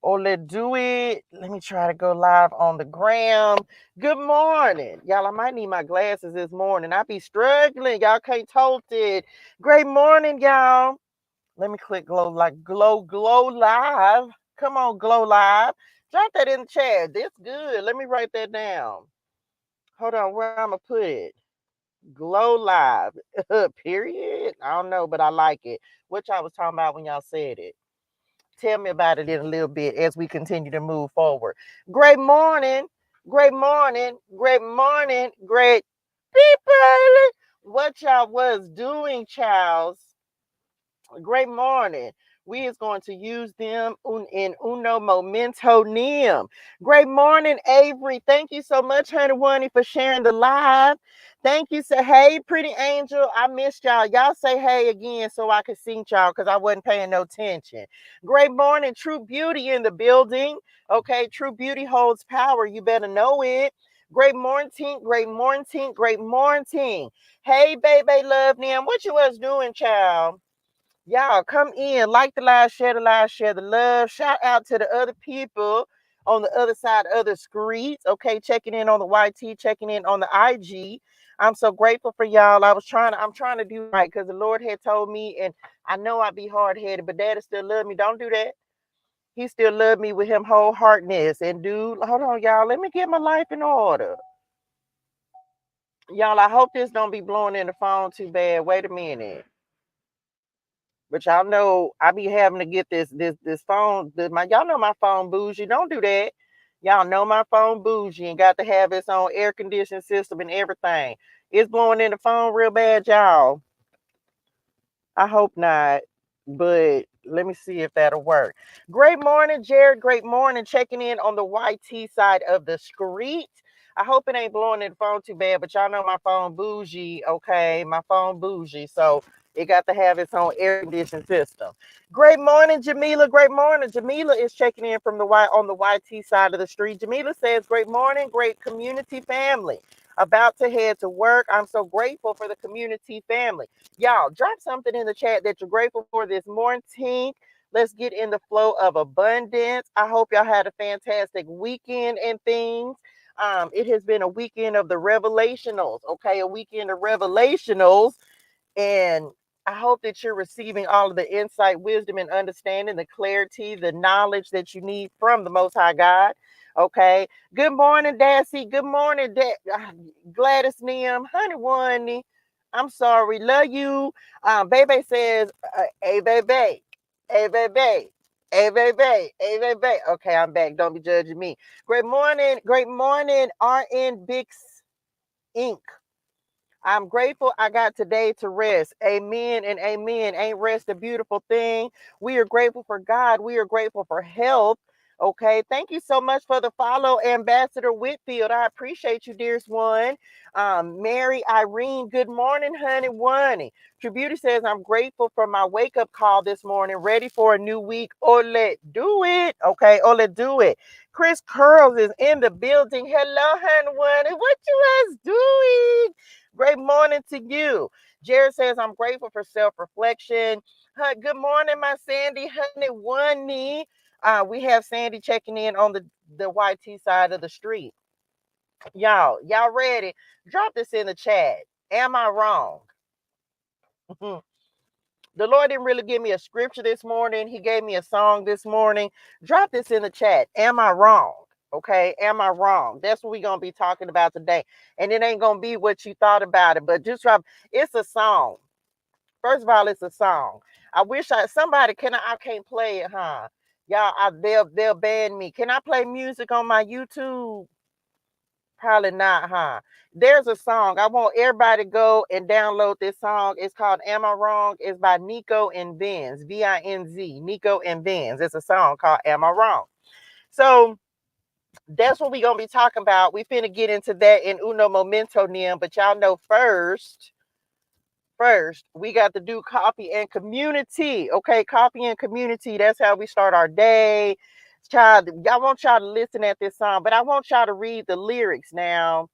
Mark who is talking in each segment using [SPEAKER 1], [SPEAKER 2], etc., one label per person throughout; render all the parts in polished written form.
[SPEAKER 1] Or let's do it. Let me try to go live on the gram. Good morning. Y'all, I might need my glasses this morning. I be struggling. Y'all can't tote it. Great morning, y'all. Let me click glow live. Come on, glow live. Drop that in the chat. This good. Let me write that down. Hold on, where I'm gonna put it. Glow live. Period. I don't know, but I like it. What y'all was talking about when y'all said it. Tell me about it in a little bit as we continue to move forward. Great morning. Great morning. Great morning. Great people. What y'all was doing, Charles? Great morning. We is going to use them in uno momento nim. Great morning, Avery. Thank you so much, Honey Woney, for sharing the live. Thank you. Say hey, pretty angel. I missed y'all. Y'all say hey again so I could see y'all because I wasn't paying no attention. Great morning, True Beauty in the building. Okay, True Beauty holds power. You better know it. Great morning, great morning, great morning. Hey, baby, love them. What you was doing, child? Y'all come in, like the live, share the love. Shout out to the other people on the other side of the streets. Okay, checking in on the YT, checking in on the IG. I'm so grateful for y'all. I'm trying to do right because the Lord had told me, and I know I be hard headed, but Daddy still love me. Don't do that. He still love me with him wholeheartedness. And dude, hold on, y'all. Let me get my life in order. Y'all, I hope this don't be blowing in the phone too bad. Wait a minute. But y'all know I be having to get this phone. Y'all know my phone bougie. Don't do that. Y'all know my phone bougie and got to have its own air conditioning system and everything. It's blowing in the phone real bad, y'all. I hope not. But let me see if that'll work. Great morning, Jared. Great morning. Checking in on the YT side of the street. I hope it ain't blowing in the phone too bad, but y'all know my phone bougie, okay? My phone bougie. So it got to have its own air conditioning system. Great morning, Jamila. Great morning. Jamila is checking in from the on the YT side of the street. Jamila says, great morning, great community family. About to head to work. I'm so grateful for the community family. Y'all, drop something in the chat that you're grateful for this morning. Let's get in the flow of abundance. I hope y'all had a fantastic weekend and things. It has been a weekend of the revelationals, okay? A weekend of revelationals. And I hope that you're receiving all of the insight, wisdom, and understanding, the clarity, the knowledge that you need from the Most High God. Okay. Good morning, Dassy. Good morning, Gladys Nim. Honey One. I'm sorry. Love you. Bebe says, hey, baby. Hey, baby. Hey, baby. Hey, baby. Okay, I'm back. Don't be judging me. Great morning. Great morning, RN Bix Inc. I'm grateful I got today to rest. Amen and amen. Ain't rest a beautiful thing? We are grateful for God. We are grateful for health. Okay. Thank you so much for the follow, Ambassador Whitfield. I appreciate you, dearest one. Mary Irene, good morning, honey. One. True Beauty says, I'm grateful for my wake up call this morning, ready for a new week. Oh, let do it. Okay. Oh, let do it. Chris Curls is in the building. Hello, honey. One. What you guys doing? Great morning to you. Jared says, I'm grateful for self-reflection. Good morning, my Sandy, honey, one knee. We have Sandy checking in on the YT side of the street. Y'all ready? Drop this in the chat. Am I wrong? The Lord didn't really give me a scripture this morning. He gave me a song this morning. Drop this in the chat. Am I wrong? Okay, am I wrong? That's what we're going to be talking about today. And it ain't going to be what you thought about it, but just drop. It's a song. First of all, it's a song. I wish somebody I can't play it, huh? Y'all, they'll ban me. Can I play music on my YouTube? Probably not, huh? There's a song. I want everybody to go and download this song. It's called Am I Wrong? It's by Nico and Benz, Vinz. Nico and Benz. It's a song called Am I Wrong? So that's what we're going to be talking about. We finna get into that in uno momento, Nim. But y'all know first, we got to do coffee and community. Okay, coffee and community. That's how we start our day. Child, I want y'all to listen at this song, but I want y'all to read the lyrics now.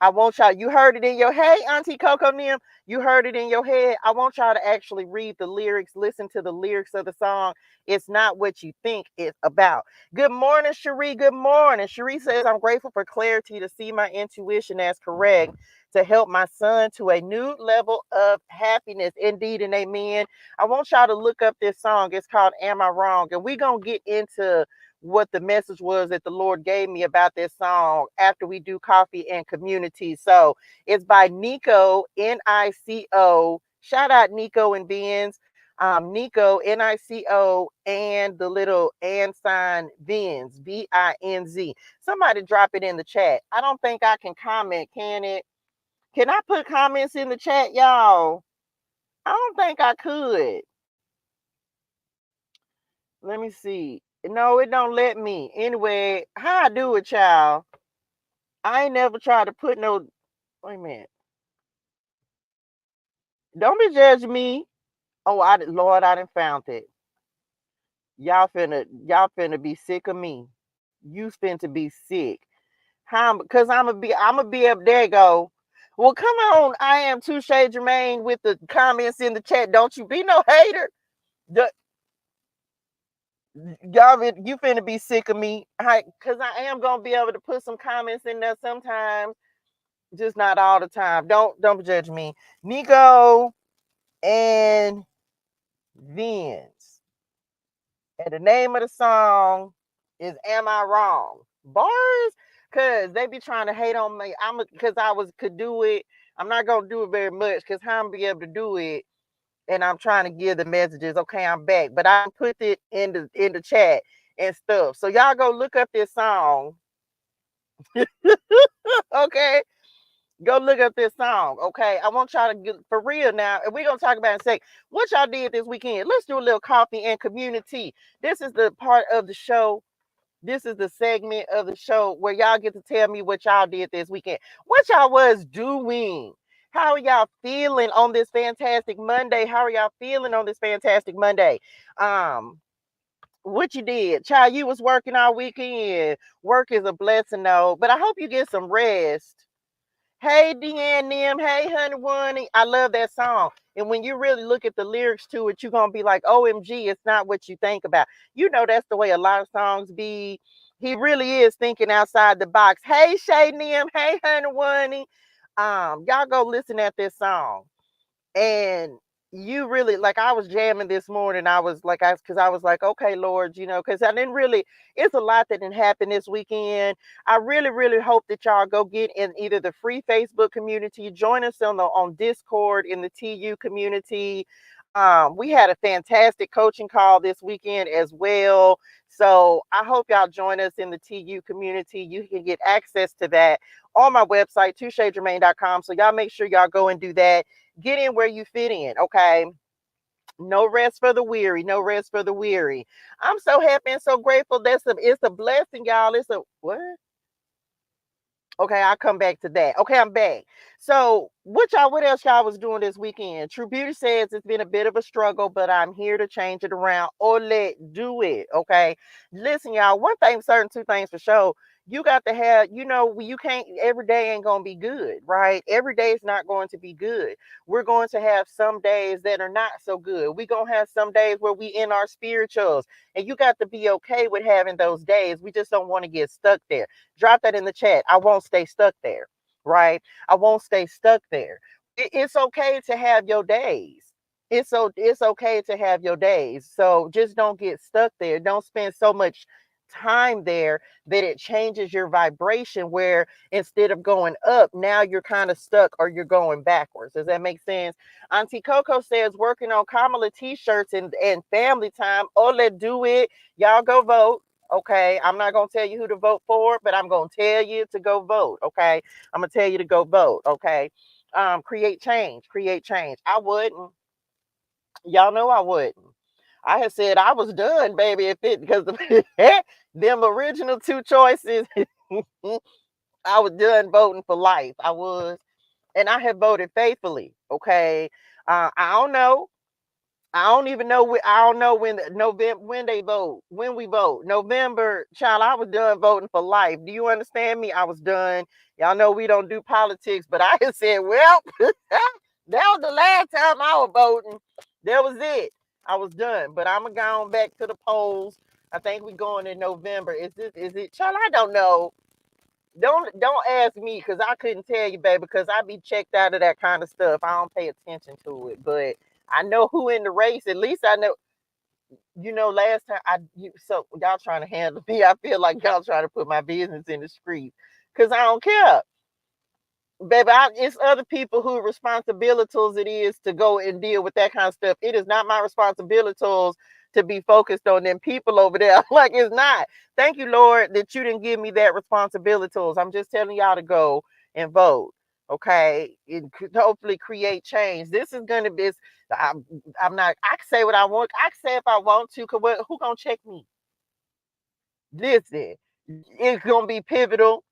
[SPEAKER 1] I want y'all, you heard it in your, hey, Auntie Coco Nim, you heard it in your head. I want y'all to actually read the lyrics, listen to the lyrics of the song. It's not what you think it's about. Good morning, Cherie. Good morning. Cherie says, I'm grateful for clarity to see my intuition as correct to help my son to a new level of happiness. Indeed and amen. I want y'all to look up this song. It's called Am I Wrong? And we're going to get into what the message was that the Lord gave me about this song after we do coffee and community. So it's by Nico, Nico. Shout out Nico and Benz. Nico, Nico, and the little and sign Vinz, Vinz. Somebody drop it in the chat. I don't think I can comment, can it? Can I put comments in the chat, y'all? I don't think I could. Let me see. No, it don't let me. Anyway, how I do it, child? I ain't never tried to put no. Wait a minute. Don't be judging me. Oh, Lord, I done found it. Y'all finna be sick of me. You finna be sick. How? Because I'm gonna be up there. Go. Well, come on. I am Touche Jermaine with the comments in the chat. Don't you be no hater. Y'all, you finna be sick of me. Because I am gonna be able to put some comments in there sometimes, just not all the time. Don't judge me. Nico and Vince. And the name of the song is Am I Wrong? Bars? Cause they be trying to hate on me. Cause could do it. I'm not gonna do it very much because I'm gonna be able to do it. And I'm trying to give the messages. Okay, I'm back. But I put it in the chat and stuff. So y'all go look up this song. Okay. Go look up this song. Okay. I want y'all to get for real now. And we're gonna talk about it in a sec. What y'all did this weekend. Let's do a little coffee and community. This is the part of the show. This is the segment of the show where y'all get to tell me what y'all did this weekend. What y'all was doing. How are y'all feeling on this fantastic Monday? How are y'all feeling on this fantastic Monday? What you did, child? You was working all weekend. Work is a blessing, though. But I hope you get some rest. Hey, Deanne Nim. Hey, Honey One. I love that song. And when you really look at the lyrics to it, you're going to be like, OMG, it's not what you think about. You know, that's the way a lot of songs be. He really is thinking outside the box. Hey, Shay Nim. Hey, Honey One. Y'all go listen at this song. And you really, like, I was jamming this morning. I was like, because I was like, okay, Lord, because I didn't really, it's a lot that didn't happen this weekend. I really, really hope that y'all go get in either the free Facebook community, join us on Discord in the TU community. We had a fantastic coaching call this weekend as well. So I hope y'all join us in the TU community. You can get access to that on my website, touchegermain.com. So y'all make sure y'all go and do that. Get in where you fit in, okay? No rest for the weary. No rest for the weary. I'm so happy and so grateful. It's a blessing, y'all. It's a what? Okay, I'll come back to that. Okay, I'm back. So, what else y'all was doing this weekend? True Beauty says it's been a bit of a struggle, but I'm here to change it around. Or let do it. Okay. Listen, y'all, one thing certain, two things for sure. You got to have, you can't, every day ain't going to be good, right? Every day is not going to be good. We're going to have some days that are not so good. We're going to have some days where we in our spirituals, and you got to be okay with having those days. We just don't want to get stuck there. Drop that in the chat. I won't stay stuck there, right? I won't stay stuck there. It's okay to have your days. It's okay to have your days. So just don't get stuck there. Don't spend so much time there that it changes your vibration where instead of going up, now you're kind of stuck or you're going backwards. Does that make sense? Auntie Coco says working on Kamala t-shirts and family time. Oh, let's do it. Y'all go vote. Okay, I'm not going to tell you who to vote for, but I'm going to tell you to go vote. Okay, I'm going to tell you to go vote. Okay, create change. I wouldn't. Y'all know I wouldn't. I had said I was done, baby, if it because them original two choices, I was done voting for life. I was, and I have voted faithfully. Okay, I don't know. I don't even know. I don't know when November when they vote. When we vote, November, child. I was done voting for life. Do you understand me? I was done. Y'all know we don't do politics, but I had said, well, that was the last time I was voting. That was it. I was done. But I'm going back to the polls. I think we going in November. Is this? Is it, child? I don't know. Don't ask me because I couldn't tell you, baby, because I be checked out of that kind of stuff. I don't pay attention to it, but I know who in the race. At least I know. You know, last time so y'all trying to handle me. I feel like y'all trying to put my business in the street because I don't care, baby. It's other people whose responsibilities it is to go and deal with that kind of stuff. It is not my responsibilities to be focused on them people over there. Like, it's not. Thank you, Lord, that you didn't give me that responsibilities. I'm just telling y'all to go and vote. Okay, it could hopefully create change. This is gonna be. I'm, I'm not. I can say what I want. I can say if I want to. Cause who gonna check me? Listen, it's gonna be pivotal.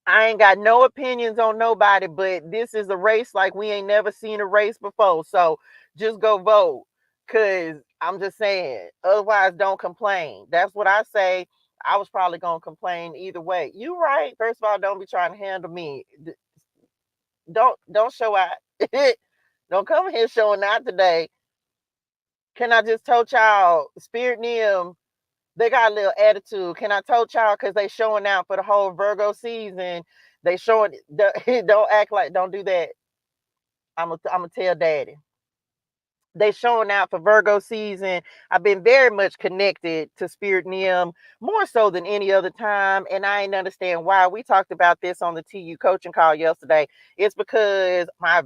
[SPEAKER 1] I ain't got no opinions on nobody, but this is a race like we ain't never seen a race before. So just go vote. Cause I'm just saying, otherwise don't complain. That's what I say. I was probably gonna complain either way. You right. First of all, don't be trying to handle me. Don't show out. Don't come here showing out today. Can I just tell y'all, Spirit Nim, they got a little attitude. Can I tell y'all because they showing out for the whole Virgo season? They showing don't act like don't do that. I'm gonna tell daddy. They showing out for Virgo season. I've been very much connected to Spirit Nim more so than any other time, and I ain't understand why. We talked about this on the TU coaching call yesterday. It's because my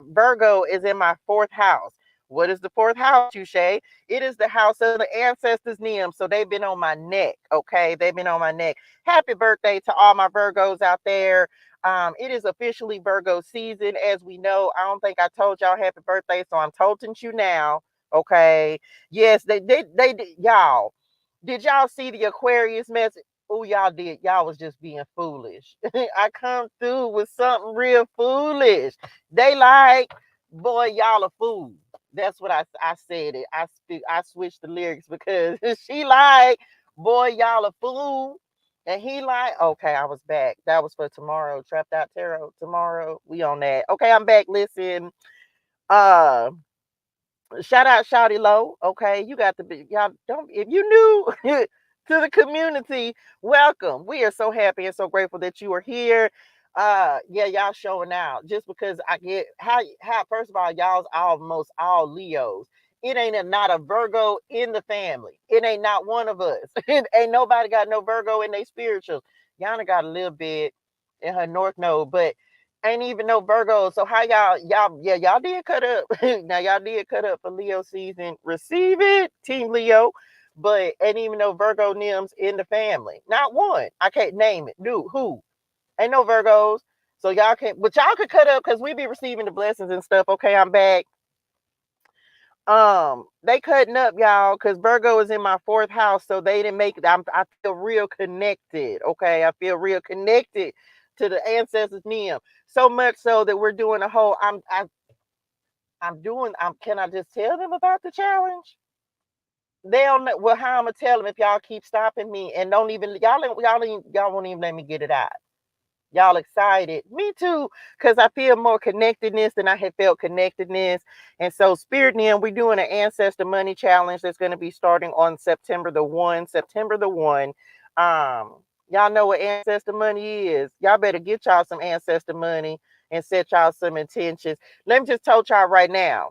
[SPEAKER 1] Virgo is in my fourth house. What is the fourth house, Touche? It is the house of the ancestors, Nim. So they've been on my neck. Okay, they've been on my neck. Happy birthday to all my Virgos out there. It is officially Virgo season, as we know. I don't think I told y'all happy birthday, so I'm toting you now. Okay. Yes, they did. Y'all, did y'all see the Aquarius message? Oh, y'all did. Y'all was just being foolish. I come through with something real foolish. They like, boy, y'all a fool. That's what I said it. I switched the lyrics because she like, boy, y'all a fool. And he like, okay, I was back. That was for tomorrow. Trapped Out Tarot tomorrow. We on that. Okay, I'm back. Listen, uh, shout out Shouty Low. Okay, you got to be y'all. Don't if you new to the community, welcome. We are so happy and so grateful that you are here. Yeah, y'all showing out just because I get how first of all, y'all's almost all Leos. It ain't not a Virgo in the family. It ain't not one of us. Ain't nobody got no Virgo in their spirituals. Yana got a little bit in her North Node, but ain't even no Virgo. So how y'all did cut up. Now y'all did cut up for Leo season. Receive it, Team Leo. But ain't even no Virgo Nims in the family. Not one. I can't name it. Dude, who? Ain't no Virgos. So y'all can't, but y'all could cut up because we be receiving the blessings and stuff. Okay, I'm back. They cutting up, y'all, because Virgo is in my fourth house, so they didn't make it. I feel real connected. Okay, I feel real connected to the ancestors Nim. So much so that we're doing a whole. I'm doing. Can I just tell them about the challenge? They don't know. Well, how I'm gonna tell them if y'all keep stopping me and don't even y'all won't even let me get it out. Y'all excited? Me too, because I feel more connectedness than I had felt connectedness. And so, Spirit Nim, we're doing an Ancestor Money Challenge that's going to be starting on September the 1. September the 1. Y'all know what Ancestor Money is. Y'all better get y'all some Ancestor Money and set y'all some intentions. Let me just tell y'all right now.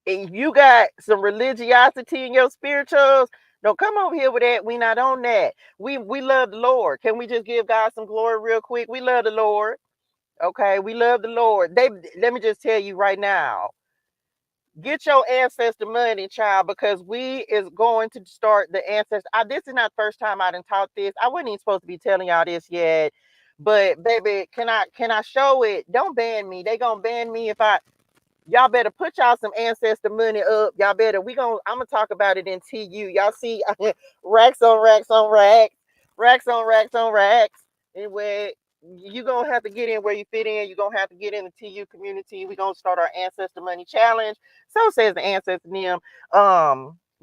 [SPEAKER 1] If you got some religiosity in your spirituals, don't come over here with that. We not on that. We love the Lord. Can we just give God some glory real quick? We love the Lord. Okay, we love the Lord. Let me just tell you right now. Get your ancestor money, child, because we is going to start the ancestor. This is not the first time I done taught this. I wasn't even supposed to be telling y'all this yet. But baby, can I show it? Don't ban me. They gonna ban me if I. Y'all better put y'all some ancestor money up. Y'all better. I'm gonna talk about it in TU. Y'all see racks on racks on racks, racks on racks on racks. Anyway, you're gonna have to get in where you fit in. You're gonna have to get in the TU community. We're gonna start our ancestor money challenge. So says the ancestor them.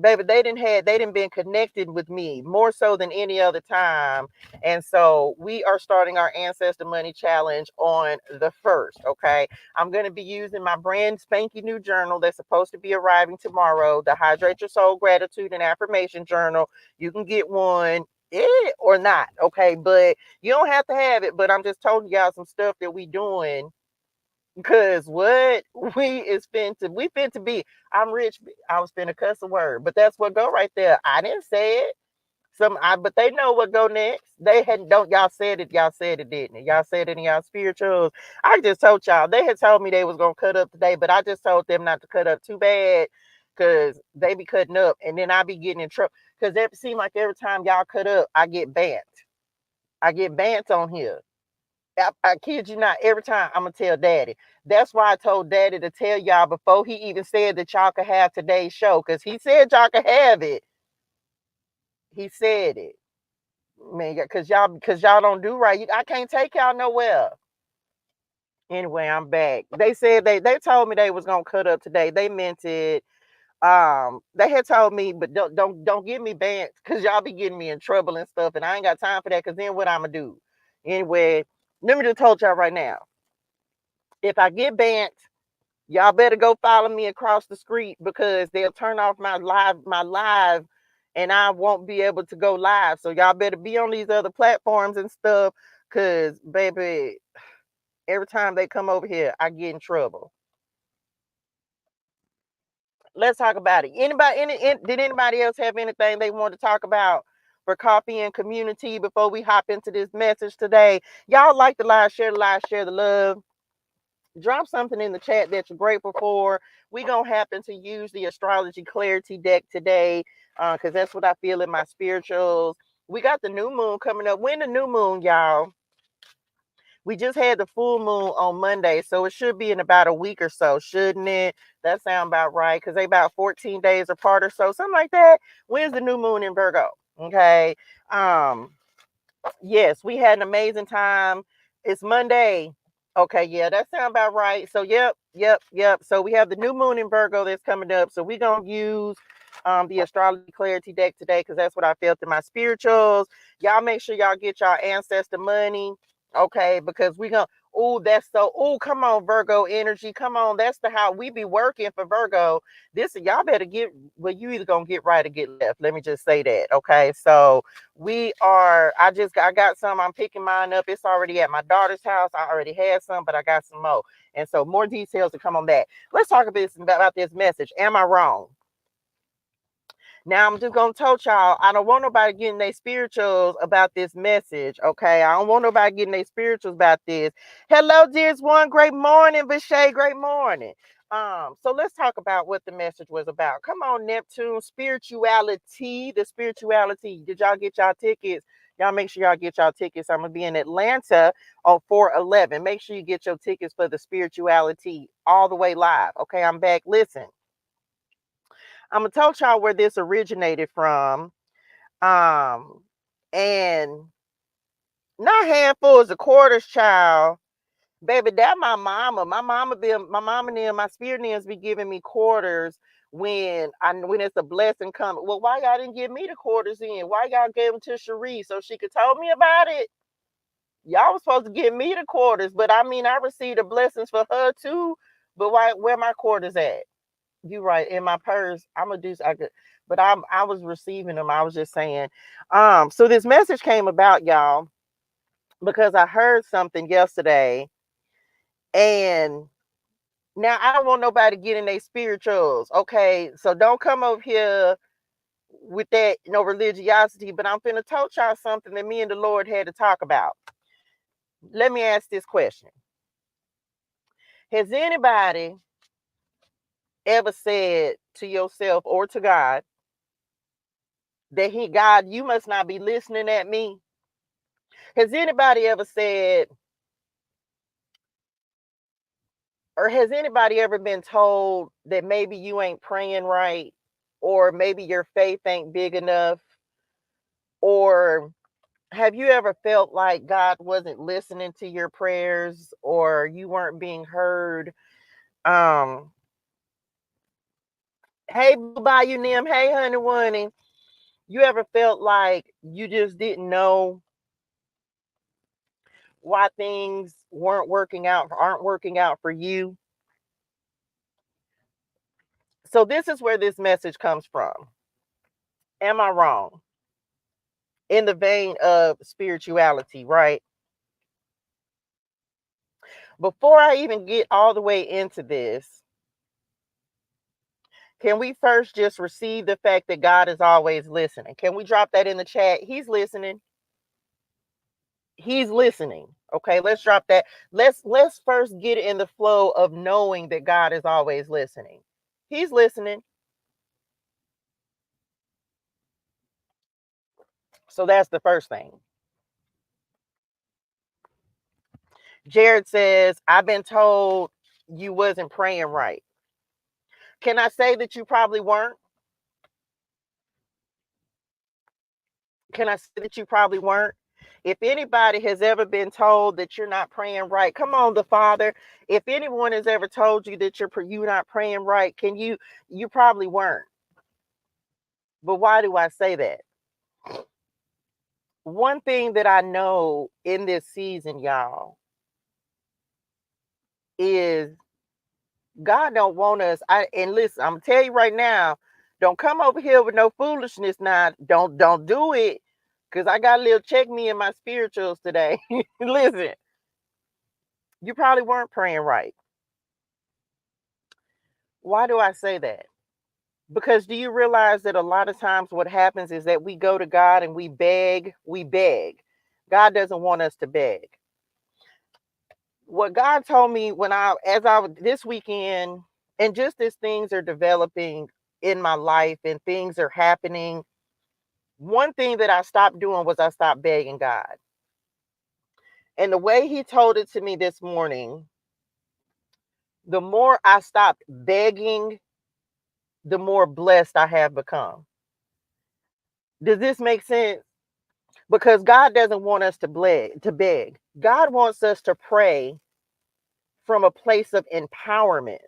[SPEAKER 1] Baby, they didn't been connected with me more so than any other time. And so we are starting our ancestor money challenge on the 1st. Okay. I'm gonna be using my brand spanky new journal that's supposed to be arriving tomorrow, the Hydrate Your Soul Gratitude and Affirmation Journal. You can get one or not, okay, but you don't have to have it. But I'm just telling y'all some stuff that we doing, because what we fit to be. I'm rich. I was finna cuss a word, but that's what go right there. I didn't say it. But they know what go next. They had don't y'all said it. Y'all said it, didn't it? Y'all said it in y'all spirituals. I just told y'all they had told me they was gonna cut up today, but I just told them not to cut up too bad, because they be cutting up and then I be getting in trouble. Because it seems like every time y'all cut up, I get banned. I get banned on here. I kid you not. Every time I'm gonna tell Daddy. That's why I told Daddy to tell y'all before he even said that y'all could have today's show, because he said y'all could have it. He said it. Man, because y'all don't do right. I can't take y'all nowhere. Anyway, I'm back. They said they told me they was gonna cut up today. They meant it. They had told me, but don't give me banned, because y'all be getting me in trouble and stuff, and I ain't got time for that. Because then what I'ma do? Anyway, let me just told y'all right now. If I get banned, y'all better go follow me across the street, because they'll turn off my live, and I won't be able to go live. So y'all better be on these other platforms and stuff, because baby, every time they come over here, I get in trouble. Let's talk about it. Did anybody else have anything they want to talk about for coffee and community before we hop into this message today? Y'all like the live, share the love. Drop something in the chat that you're grateful for. We gonna happen to use the astrology clarity deck today, because that's what I feel in my spirituals. We got the new moon coming up. When the new moon, y'all? We just had the full moon on Monday, so it should be in about a week or so, shouldn't it? That sound about right, because they about 14 days apart or so, something like that. When's the new moon in Virgo? Okay. Yes, we had an amazing time. It's Monday. Okay, yeah, that sounds about right. So, yep. So we have the new moon in Virgo that's coming up. So we're gonna use the astrology clarity deck today, because that's what I felt in my spirituals. Y'all make sure y'all get y'all ancestor money. Okay, because we gonna come on, Virgo energy. Come on, that's the how we be working for Virgo. This y'all better get you either gonna get right or get left. Let me just say that. Okay, so I got some. I'm picking mine up. It's already at my daughter's house. I already had some, but I got some more. And so more details to come on that. Let's talk about this message. Am I wrong? Now I'm just gonna tell y'all, I don't want nobody getting their spirituals about this message. Okay. I don't want nobody getting their spirituals about this. Hello, dearest one. Great morning, Vishay. Great morning. So let's talk about what the message was about. Come on, Neptune, spirituality, the spirituality. Did y'all get y'all tickets? Y'all make sure y'all get y'all tickets. I'm gonna be in Atlanta on 4/11. Make sure you get your tickets for the spirituality all the way live. Okay, I'm back. Listen. I'm gonna tell y'all where this originated from. And not handfuls of quarters, child. Baby, that my mama. My mama and them, my spirit names be giving me quarters when it's a blessing coming. Well, why y'all didn't give me the quarters in? Why y'all gave them to Cherie so she could tell me about it? Y'all was supposed to give me the quarters, but I mean I received the blessings for her too. But where my quarters at? You right, in my purse. I'm gonna do I could, but I was receiving them. I was just saying. So this message came about, y'all, because I heard something yesterday, and now I don't want nobody getting their spirituals. Okay, so don't come over here with that religiosity. But I'm finna tell y'all something that me and the Lord had to talk about. Let me ask this question: has anybody ever said to yourself or to God that God, you must not be listening at me? Has anybody ever said, or has anybody ever been told that maybe you ain't praying right, or maybe your faith ain't big enough, or Have you ever felt like God wasn't listening to your prayers or you weren't being heard? Um, hey, Bayou Nim, hey, honey, Wunny. You ever felt like you just didn't know why things aren't working out for you? So this is where this message comes from. Am I wrong? In the vein of spirituality, right? Before I even get all the way into this, can we first just receive the fact that God is always listening? Can we drop that in the chat? He's listening. He's listening. Okay, let's drop that. Let's first get in the flow of knowing that God is always listening. He's listening. So that's the first thing. Jared says, I've been told you wasn't praying right. Can I say that you probably weren't? Can I say that you probably weren't? If anybody has ever been told that you're not praying right, come on, the Father. If anyone has ever told you that you're not praying right, you probably weren't. But why do I say that? One thing that I know in this season, y'all, is God don't want us. And listen, I'm gonna tell you right now, don't come over here with no foolishness now. Don't do it. Cause I got a little check me in my spirituals today. Listen, you probably weren't praying right. Why do I say that? Because do you realize that a lot of times what happens is that we go to God and we beg. God doesn't want us to beg. What God told me this weekend, and just as things are developing in my life and things are happening, one thing that I stopped doing was I stopped begging God. And the way he told it to me this morning, the more I stopped begging, the more blessed I have become. Does this make sense? Because God doesn't want us to beg. God wants us to pray from a place of empowerment.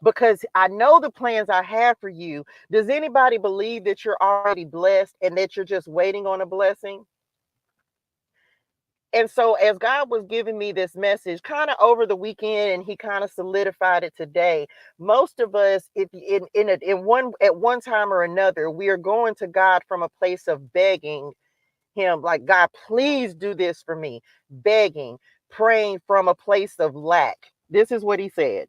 [SPEAKER 1] Because I know the plans I have for you. Does anybody believe that you're already blessed and that you're just waiting on a blessing? And so as God was giving me this message kind of over the weekend and he kind of solidified it today, most of us, if at one time or another, we are going to God from a place of begging him, like, God, please do this for me. Begging, praying from a place of lack. This is what he said.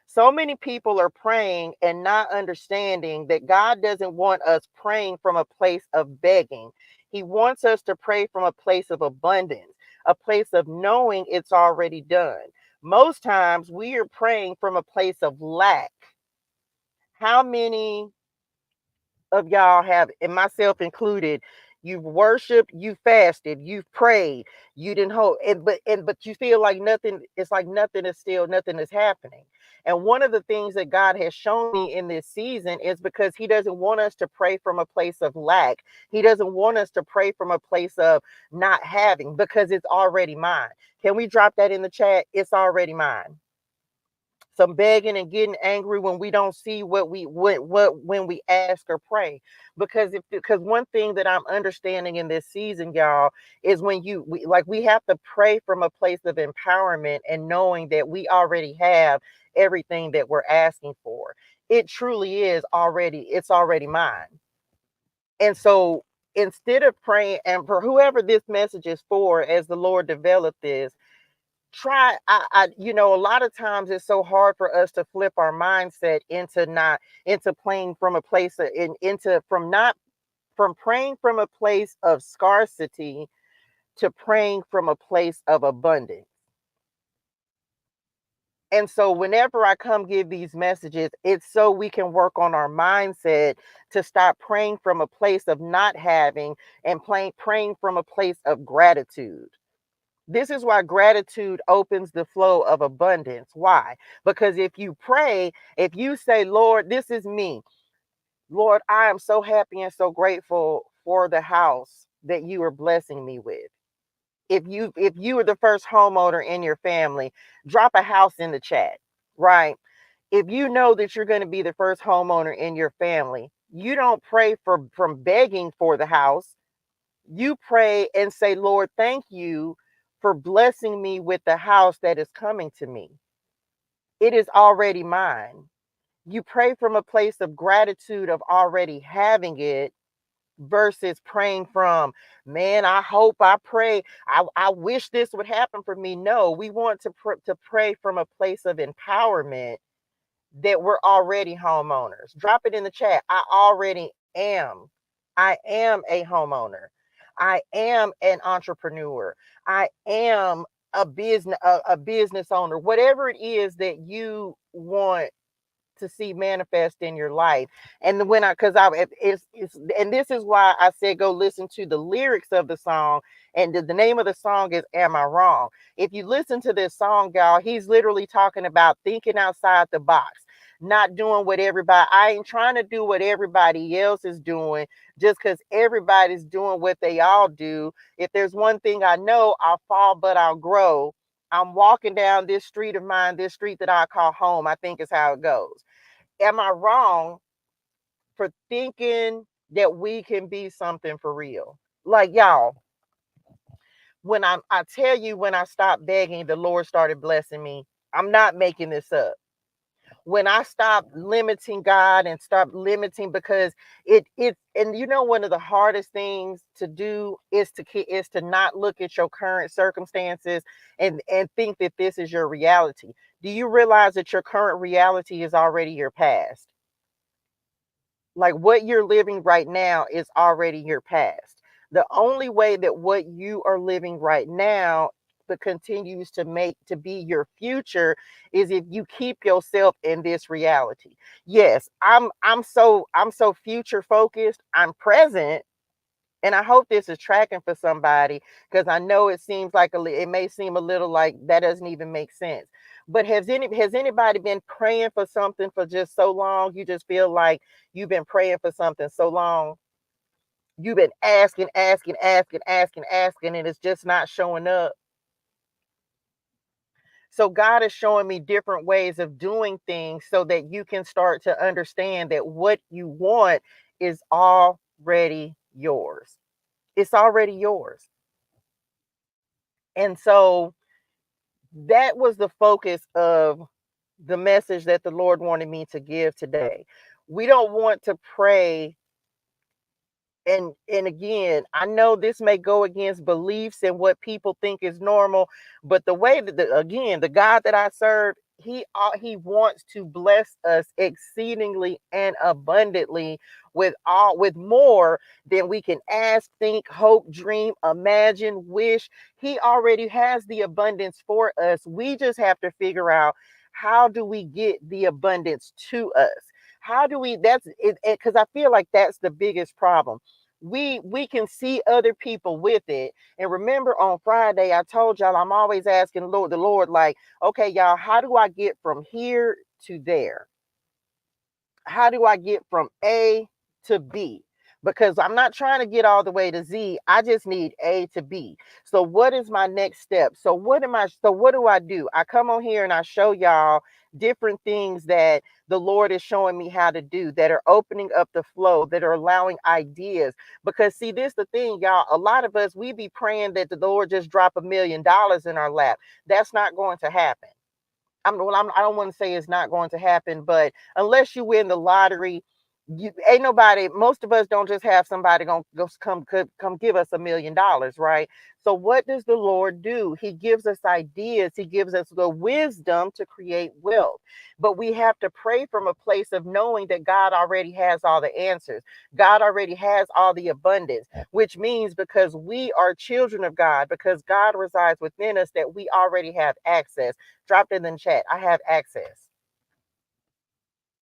[SPEAKER 1] So many people are praying and not understanding that God doesn't want us praying from a place of begging. He wants us to pray from a place of abundance, a place of knowing it's already done. Most times we are praying from a place of lack. How many of y'all have, and myself included, you've worshiped, you fasted, you've prayed, you didn't hold, but you feel like nothing, it's like nothing is happening. And one of the things that God has shown me in this season is because he doesn't want us to pray from a place of lack. He doesn't want us to pray from a place of not having, because it's already mine. Can we drop that in the chat? It's already mine. Some begging and getting angry when we don't see what when we ask or pray. Because one thing that I'm understanding in this season, y'all, is when we have to pray from a place of empowerment and knowing that we already have everything that we're asking for. It truly is already, it's already mine. And so instead of praying, and for whoever this message is for, as the Lord developed this, a lot of times it's so hard for us to flip our mindset into playing from a place of, into from not from praying from a place of scarcity to praying from a place of abundance. And so whenever I come give these messages, it's so we can work on our mindset to stop praying from a place of not having and praying from a place of gratitude. This is why gratitude opens the flow of abundance. Why? Because if you pray, if you say, Lord, this is me. Lord, I am so happy and so grateful for the house that you are blessing me with. If you are the first homeowner in your family, drop a house in the chat, right? If you know that you're going to be the first homeowner in your family, you don't pray from begging for the house. You pray and say, Lord, thank you for blessing me with the house that is coming to me. It is already mine. You pray from a place of gratitude of already having it versus praying from, man, I hope, I pray, I wish this would happen for me. No, we want to pray from a place of empowerment that we're already homeowners. Drop it in the chat. I already am. I am a homeowner. I am an entrepreneur. I am a business owner. Whatever it is that you want to see manifest in your life. And when it's and this is why I said go listen to the lyrics of the song. And the name of the song is Am I Wrong? If you listen to this song, y'all, he's literally talking about thinking outside the box, not doing what everybody, I ain't trying to do what everybody else is doing just because everybody's doing what they all do. If there's one thing I know, I'll fall, but I'll grow. I'm walking down this street of mine, this street that I call home, I think is how it goes. Am I wrong for thinking that we can be something for real? Like, y'all, I tell you, when I stopped begging, the Lord started blessing me. I'm not making this up. When I stopped limiting God and stopped limiting, because and you know, one of the hardest things to do is to not look at your current circumstances and think that this is your reality. Do you realize that your current reality is already your past? Like, what you're living right now is already your past. The only way that what you are living right now but continues to be your future is if you keep yourself in this reality. Yes, I'm so future focused. I'm present, and I hope this is tracking for somebody, because I know it seems like it may seem a little like that doesn't even make sense. But has anybody been praying for something for just so long? You just feel like you've been praying for something so long. You've been asking, asking, asking, asking, asking, and it's just not showing up. So God is showing me different ways of doing things so that you can start to understand that what you want is already yours. It's already yours. And so that was the focus of the message that the Lord wanted me to give today. We don't want to pray. And again, I know this may go against beliefs and what people think is normal, but the way that again, the God that I serve, he wants to bless us exceedingly and abundantly with more than we can ask, think, hope, dream, imagine, wish. He already has the abundance for us. We just have to figure out, how do we get the abundance to us? How do we, that's it, because I feel like that's the biggest problem. We can see other people with it. And remember, on Friday I told y'all I'm always asking the Lord, like, okay, y'all, how do I get from here to there? How do I get from A to B? Because I'm not trying to get all the way to Z. I just need A to B. So what is my next step? So what do I do? I come on here and I show y'all different things that the Lord is showing me how to do, that are opening up the flow, that are allowing ideas. Because see, this the thing, y'all. A lot of us, we be praying that the Lord just drop $1,000,000 in our lap. That's not going to happen. I don't want to say it's not going to happen, but unless you win the lottery, ain't nobody. Most of us don't just have somebody gonna come give us $1,000,000, right? So what does the Lord do? He gives us ideas. He gives us the wisdom to create wealth. But we have to pray from a place of knowing that God already has all the answers. God already has all the abundance, which means, because we are children of God, because God resides within us, that we already have access. Dropped in the chat, I have access.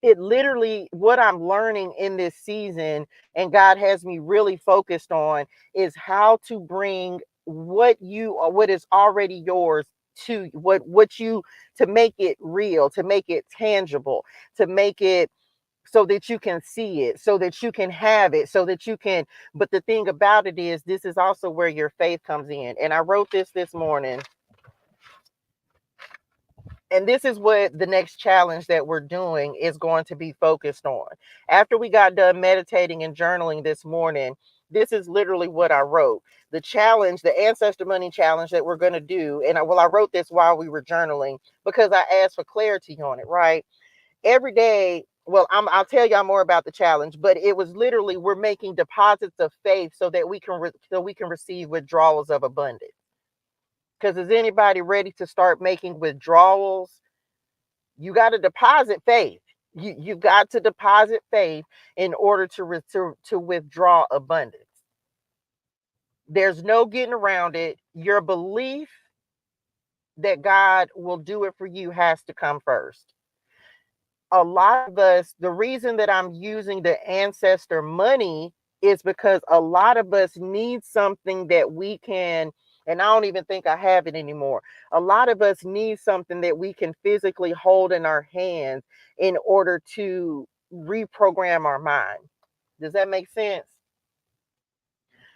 [SPEAKER 1] It literally, what I'm learning in this season, and God has me really focused on, is how to bring what is already yours to what you to make it real, to make it tangible, to make it so that you can see it, so that you can have it, so that you can. But the thing about it is, this is also where your faith comes in. And I wrote this morning. And this is what the next challenge that we're doing is going to be focused on. After we got done meditating and journaling this morning, this is literally what I wrote. The challenge, the ancestor money challenge that we're going to do. And I wrote this while we were journaling because I asked for clarity on it, right? Every day, well, I'll tell y'all more about the challenge, but it was literally, we're making deposits of faith so that we can receive withdrawals of abundance. Because is anybody ready to start making withdrawals? You got to deposit faith. You got to deposit faith in order to withdraw abundance. There's no getting around it. Your belief that God will do it for you has to come first. A lot of us, the reason that I'm using the ancestor money is because a lot of us need something that we can, and I don't even think I have it anymore. A lot of us need something that we can physically hold in our hands in order to reprogram our mind. Does that make sense?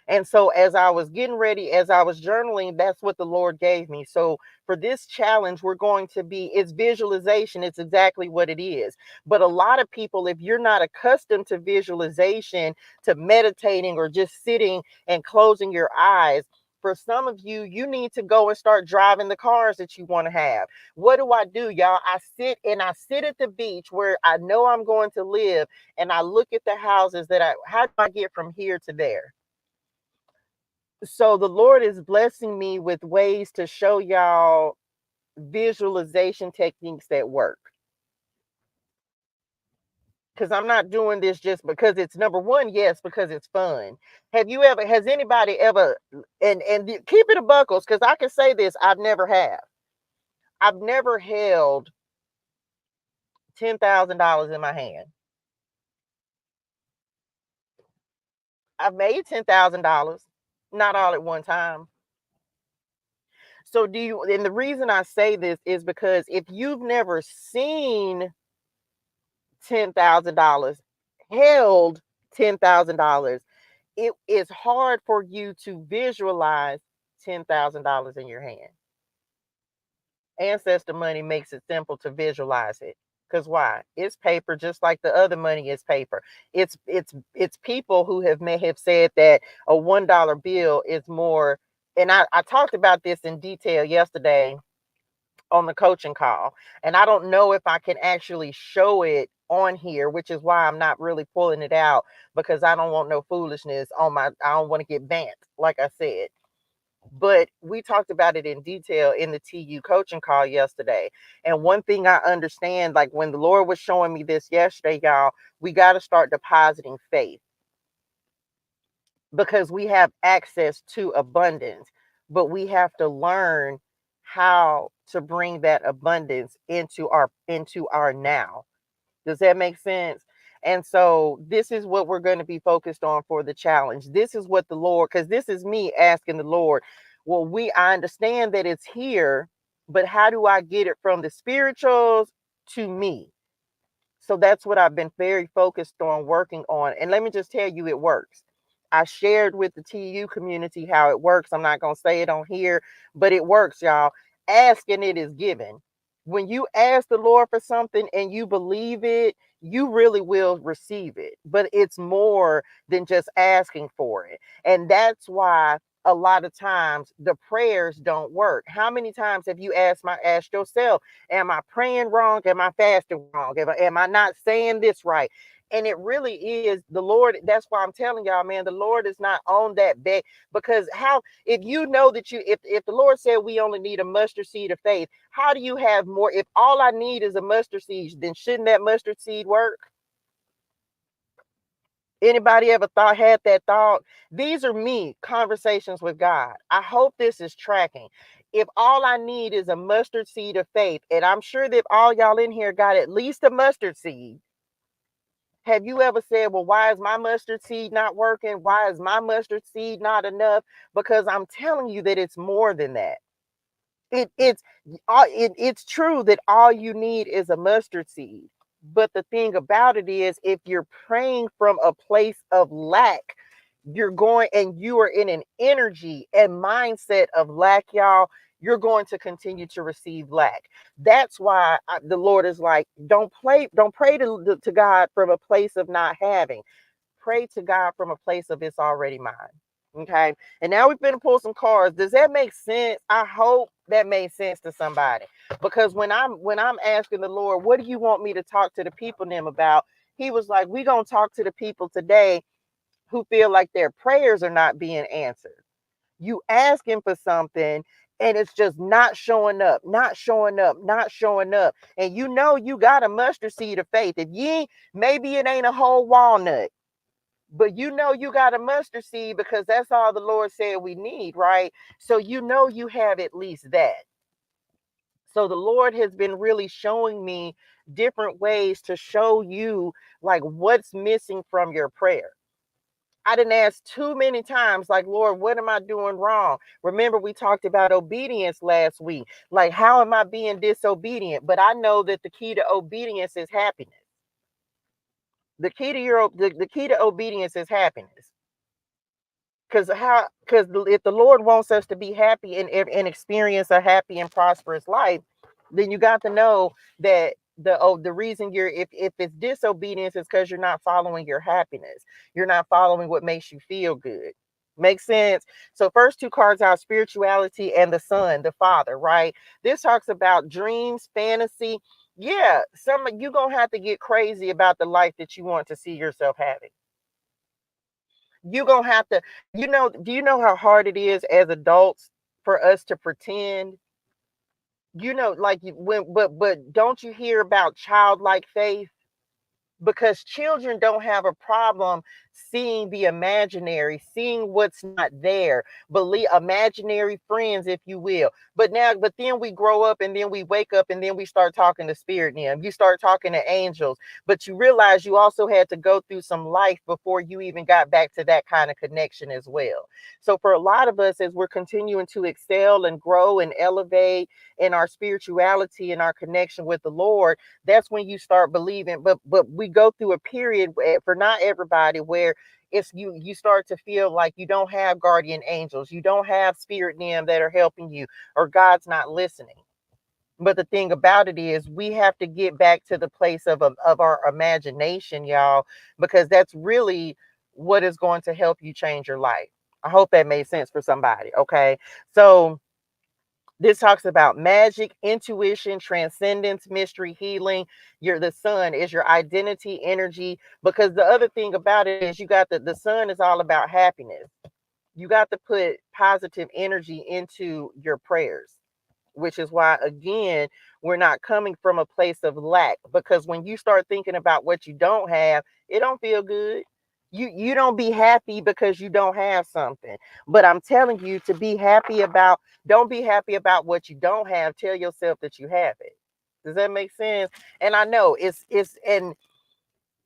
[SPEAKER 1] And so as I was getting ready, as I was journaling, that's what the Lord gave me. So for this challenge, we're going to be, it's visualization. It's exactly what it is. But a lot of people, if you're not accustomed to visualization, to meditating or just sitting and closing your eyes, for some of you, you need to go and start driving the cars that you want to have. What do, y'all? I sit at the beach where I know I'm going to live, and I look at the houses how do I get from here to there? So the Lord is blessing me with ways to show y'all visualization techniques that work. Because I'm not doing this just because it's, number one, yes, because it's fun. Has anybody ever, and keep it a buckles, because I can say this, I've never held $10,000 in my hand. I've made $10,000, not all at one time. So and the reason I say this is because if you've never seen $10,000, held $10,000, it is hard for you to visualize $10,000 in your hand. Ancestor money makes it simple to visualize it. Because why? It's paper, just like the other money is paper. It's people who may have said that a $1 bill is more. And I talked about this in detail yesterday on the coaching call, and I don't know if I can actually show it on here, which is why I'm not really pulling it out, because I don't want no foolishness I don't want to get banned, like I said. But we talked about it in detail in the TU coaching call yesterday. And one thing I understand, like when the Lord was showing me this yesterday, y'all, we got to start depositing faith, because we have access to abundance, but we have to learn how to bring that abundance into our now. Does that make sense? And so this is what we're going to be focused on for the challenge. This is what the Lord, because this is me asking the Lord, well, I understand that it's here, but how do I get it from the spirituals to me? So that's what I've been very focused on working on. And let me just tell you, it works. I shared with the TU community how it works. I'm not going to say it on here, but it works, y'all. Asking it is given. When you ask the Lord for something and you believe it, you really will receive it. But it's more than just asking for it. And that's why a lot of times the prayers don't work. How many times have you asked yourself, am I praying wrong? Am I fasting wrong? Am I not saying this right? And it really is the Lord. That's why I'm telling y'all, man, the Lord is not on that bed. Because if you know that if the Lord said we only need a mustard seed of faith, how do you have more? If all I need is a mustard seed, then shouldn't that mustard seed work? Anybody ever had that thought? These are me conversations with God. I hope this is tracking. If all I need is a mustard seed of faith, and I'm sure that all y'all in here got at least a mustard seed. Have you ever said, well, why is my mustard seed not working? Why is my mustard seed not enough? Because I'm telling you that it's more than that. It's true that all you need is a mustard seed. But the thing about it is, if you're praying from a place of lack, you're going and you are in an energy and mindset of lack, y'all, you're going to continue to receive lack. That's why the Lord is like, don't pray to God from a place of not having. Pray to God from a place of it's already mine. Okay. And now we've been to pull some cards. Does that make sense? I hope that made sense to somebody. Because when I'm asking the Lord, what do you want me to talk to the people them about? He was like, we're gonna talk to the people today who feel like their prayers are not being answered. You asking for something and it's just not showing up, not showing up, not showing up. And you know you got a mustard seed of faith. If you ain't, maybe it ain't a whole walnut, but you know you got a mustard seed because that's all the Lord said we need, right? So you know you have at least that. So the Lord has been really showing me different ways to show you like what's missing from your prayer. I didn't ask too many times, like, Lord, what am I doing wrong? Remember, we talked about obedience last week. Like, how am I being disobedient? But I know that the key to obedience is happiness. The key to obedience is happiness. Because if the Lord wants us to be happy and experience a happy and prosperous life, then you got to know that the reason if it's disobedience is because you're not following your happiness. You're not following what makes you feel good. Makes sense. So first two cards out, spirituality and the son, the father, right? This talks about dreams, fantasy. Yeah, some you gonna have to get crazy about the life that you want to see yourself having. You gonna have to, do you know how hard it is as adults for us to pretend? Like but don't you hear about childlike faith? Because children don't have a problem seeing the imaginary, seeing what's not there, believe imaginary friends, if you will. But then we grow up and then we wake up and then we start talking to spirit them. You start talking to angels, but you realize you also had to go through some life before you even got back to that kind of connection as well. So for a lot of us, as we're continuing to excel and grow and elevate in our spirituality and our connection with the Lord, that's when you start believing. But we go through a period for not everybody where it's you start to feel like you don't have guardian angels, you don't have spirit them that are helping you, or God's not listening. But the thing about it is we have to get back to the place of our imagination, y'all, because that's really what is going to help you change your life. I hope that made sense for somebody. Okay. So this talks about magic, intuition, transcendence, mystery, healing. The sun is your identity, energy. Because the other thing about it is you got the sun is all about happiness. You got to put positive energy into your prayers, which is why, again, we're not coming from a place of lack. Because when you start thinking about what you don't have, it don't feel good. You don't be happy because you don't have something. But I'm telling you to be happy about, don't be happy about what you don't have. Tell yourself that you have it. Does that make sense? And I know and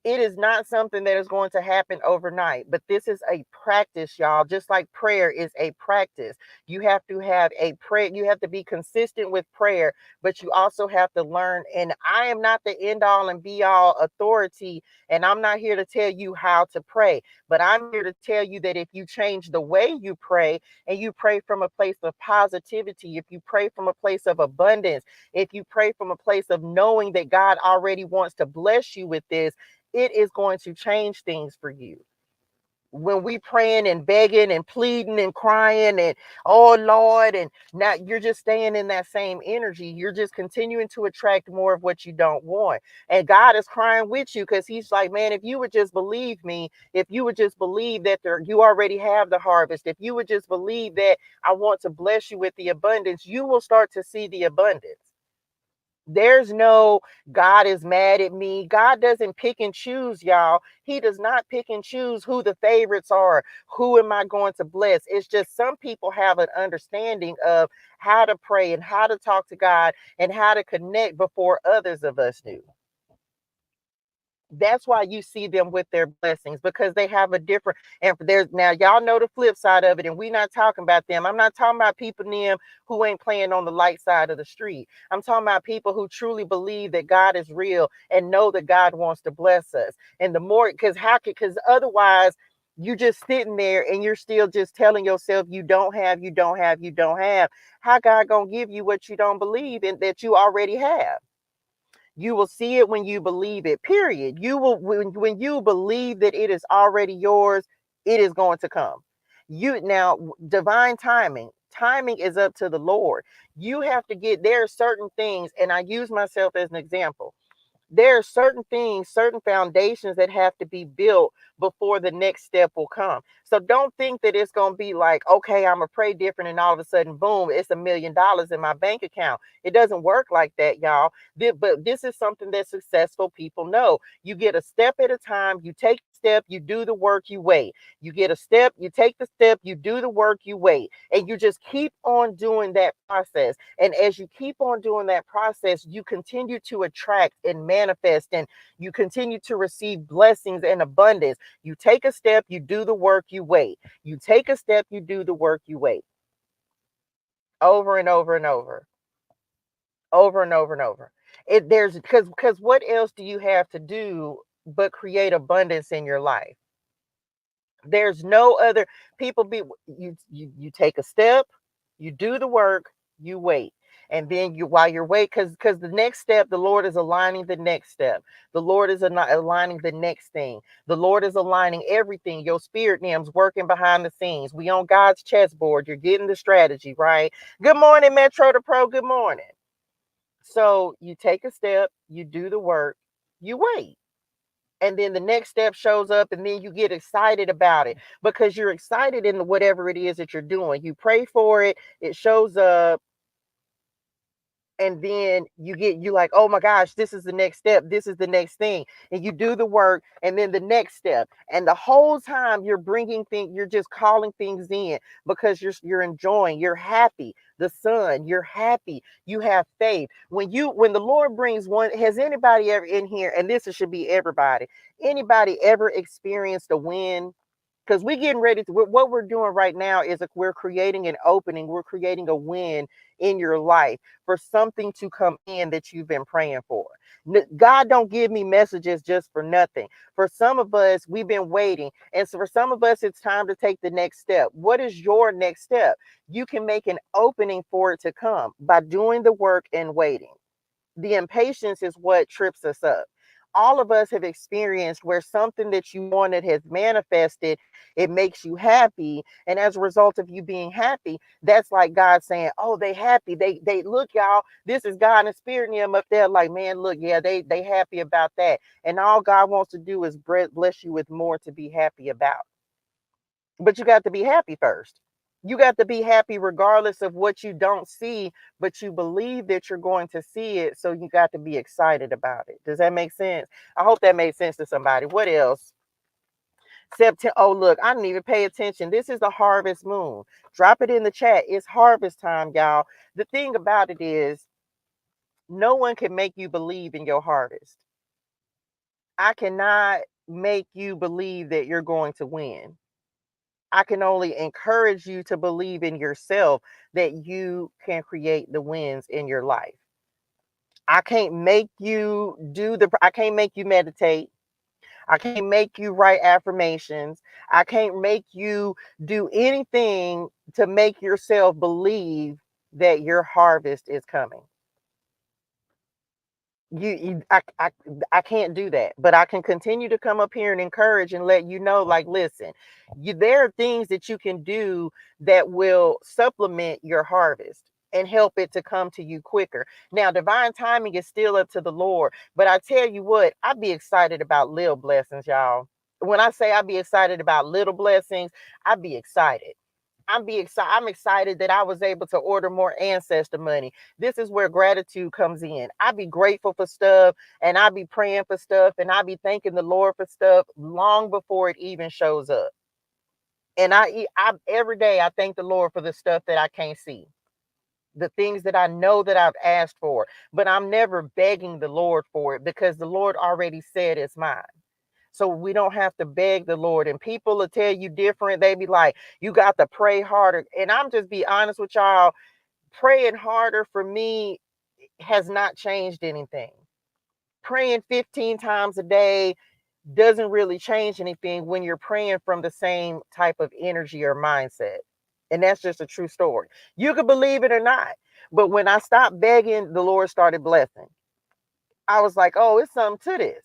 [SPEAKER 1] it is not something that is going to happen overnight, but this is a practice, y'all. Just like prayer is a practice. You have to have a prayer. You have to be consistent with prayer, but you also have to learn. And I am not the end all and be all authority. And I'm not here to tell you how to pray, but I'm here to tell you that if you change the way you pray and you pray from a place of positivity, if you pray from a place of abundance, if you pray from a place of knowing that God already wants to bless you with this, it is going to change things for you. When we praying and begging and pleading and crying and oh Lord, and now you're just staying in that same energy. You're just continuing to attract more of what you don't want. And God is crying with you because he's like, man, if you would just believe me, if you would just believe that you already have the harvest, if you would just believe that I want to bless you with the abundance, you will start to see the abundance. There's no God is mad at me. God doesn't pick and choose, y'all. He does not pick and choose who the favorites are. Who am I going to bless? It's just some people have an understanding of how to pray and how to talk to God and how to connect before others of us do. That's why you see them with their blessings, because they have a different, and there's, now y'all know the flip side of it, and we're not talking about them. I'm not talking about people them who ain't playing on the light side of the street. I'm talking about people who truly believe that God is real and know that God wants to bless us. And the more, because otherwise you just sitting there and you're still just telling yourself you don't have, you don't have, you don't have. How God gonna give you what you don't believe in that you already have? You will see it when you believe it, period. You will, when you believe that it is already yours, it is going to come. You now, divine timing is up to the Lord. You have to get, there are certain things, and I use myself as an example. There are certain things, certain foundations that have to be built before the next step will come. So don't think that it's going to be like, okay, I'm going to pray different and all of a sudden, boom, it's $1 million in my bank account. It doesn't work like that, y'all. But this is something that successful people know. You get a step at a time. You take a step, you do the work, you wait. You get a step, you take the step, you do the work, you wait. And you just keep on doing that process. And as you keep on doing that process, you continue to attract and manifest, and you continue to receive blessings and abundance. You take a step, you do the work, you wait. You take a step, you do the work, you wait. Over and over and over. Over and over and over. There's, because what else do you have to do but create abundance in your life? There's no other. People be, you take a step, you do the work, you wait. And then you, while you're wait, because the next step, the Lord is aligning the next step. The Lord is aligning the next thing. The Lord is aligning everything. Your spirit name's working behind the scenes. We on God's chessboard. You're getting the strategy, right? Good morning, Metro to Pro. Good morning. So you take a step, you do the work, you wait. And then the next step shows up, and then you get excited about it because you're excited in whatever it is that you're doing. You pray for it, it shows up, and then you like, oh my gosh, this is the next step, this is the next thing, and you do the work, and then the next step, and the whole time you're bringing things, you're just calling things in because you're enjoying, you're happy. The sun, you're happy, you have faith. When the Lord brings one, has anybody ever in here, and this should be everybody, anybody ever experienced a win? Because we're getting ready to, what we're doing right now is we're creating an opening, we're creating a win in your life for something to come in that you've been praying for. God don't give me messages just for nothing. For some of us, we've been waiting, and so for some of us, it's time to take the next step. What is your next step? You can make an opening for it to come by doing the work and waiting. The impatience is what trips us up. All of us have experienced where something that you wanted has manifested, it makes you happy, and as a result of you being happy, that's like God saying, oh, they happy, they look, y'all, this is God and spirit in them up there, like, man, look, yeah, they happy about that. And all God wants to do is bless you with more to be happy about. But you got to be happy first. You got to be happy regardless of what you don't see, but you believe that you're going to see it. So you got to be excited about it. Does that make sense? I hope that made sense to somebody. What else? September. Oh, look, I didn't even pay attention. This is the harvest moon. Drop it in the chat. It's harvest time, y'all. The thing about it is, no one can make you believe in your harvest. I cannot make you believe that you're going to win. I can only encourage you to believe in yourself that you can create the wins in your life. I can't make you I can't make you meditate. I can't make you write affirmations. I can't make you do anything to make yourself believe that your harvest is coming. I can't do that, but I can continue to come up here and encourage and let you know, like, listen, there are things that you can do that will supplement your harvest and help it to come to you quicker. Now, divine timing is still up to the Lord, but I tell you what, I'd be excited about little blessings, y'all. When I say I'd be excited about little blessings, I'd be excited. I'm excited that I was able to order more ancestor money. This is where gratitude comes in. I be grateful for stuff, and I be praying for stuff, and I be thanking the Lord for stuff long before it even shows up. And I every day I thank the Lord for the stuff that I can't see. the things that I know that I've asked for, but I'm never begging the Lord for it because the Lord already said it's mine. So we don't have to beg the Lord. And people will tell you different. They be like, you got to pray harder. And I'm just be honest with y'all, praying harder for me has not changed anything. Praying 15 times a day doesn't really change anything when you're praying from the same type of energy or mindset. And that's just a true story. You can believe it or not. But when I stopped begging, the Lord started blessing. I was like, oh, it's something to this.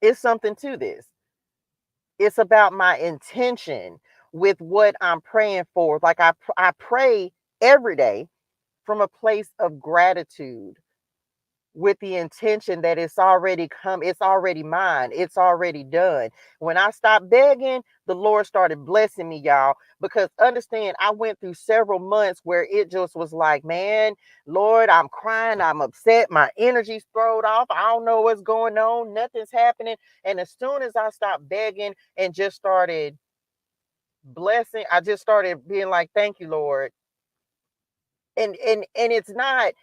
[SPEAKER 1] It's something to this. It's about my intention with what I'm praying for. Like I pray every day from a place of gratitude with the intention that it's already come, it's already mine, it's already done. When I stopped begging, the Lord started blessing me, y'all. Because understand, I went through several months where it just was like, man, Lord, I'm crying, I'm upset, my energy's thrown off, I don't know what's going on, nothing's happening. And as soon as I stopped begging and just started blessing, I just started being like, thank you, Lord. And it's not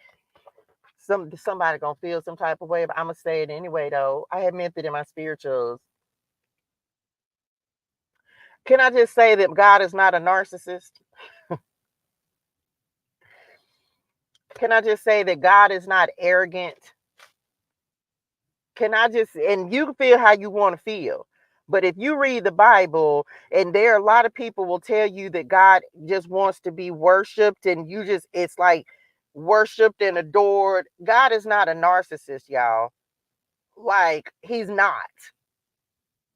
[SPEAKER 1] somebody gonna feel some type of way, but I'm gonna say it anyway though. I had meant it in my spirituals. Can I just say that God is not a narcissist? Can I just say that God is not arrogant? Can I just, and you can feel how you want to feel. But if you read the Bible, and there are a lot of people will tell you that God just wants to be worshiped, and you just, it's like worshiped and adored. God is not a narcissist, y'all. Like, he's not.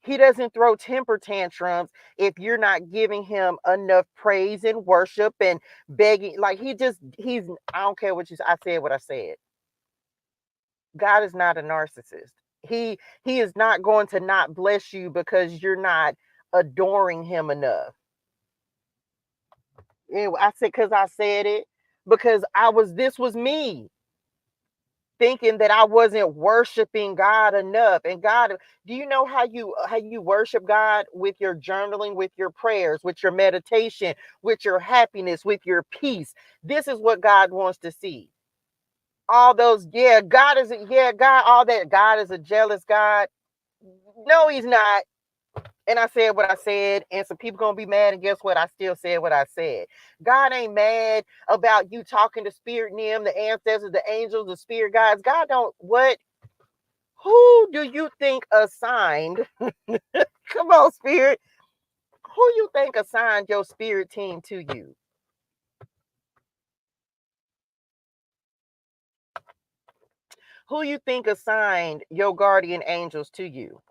[SPEAKER 1] He doesn't throw temper tantrums if you're not giving him enough praise and worship and begging. Like I don't care what I said what I said. God is not a narcissist. He is not going to not bless you because you're not adoring him enough. I said, because I said it, because this was me thinking that I wasn't worshiping God enough. And God, do you know how you worship God? With your journaling, with your prayers, with your meditation, with your happiness, with your peace. This is what God wants to see. All those, God, all that. God is a jealous God. No, he's not. And I said what I said, and some people gonna be mad. And guess what? I still said what I said. God ain't mad about you talking to spirit them, the ancestors, the angels, the spirit guides. God don't what? Who do you think assigned? Come on, spirit. Who you think assigned your spirit team to you? Who you think assigned your guardian angels to you?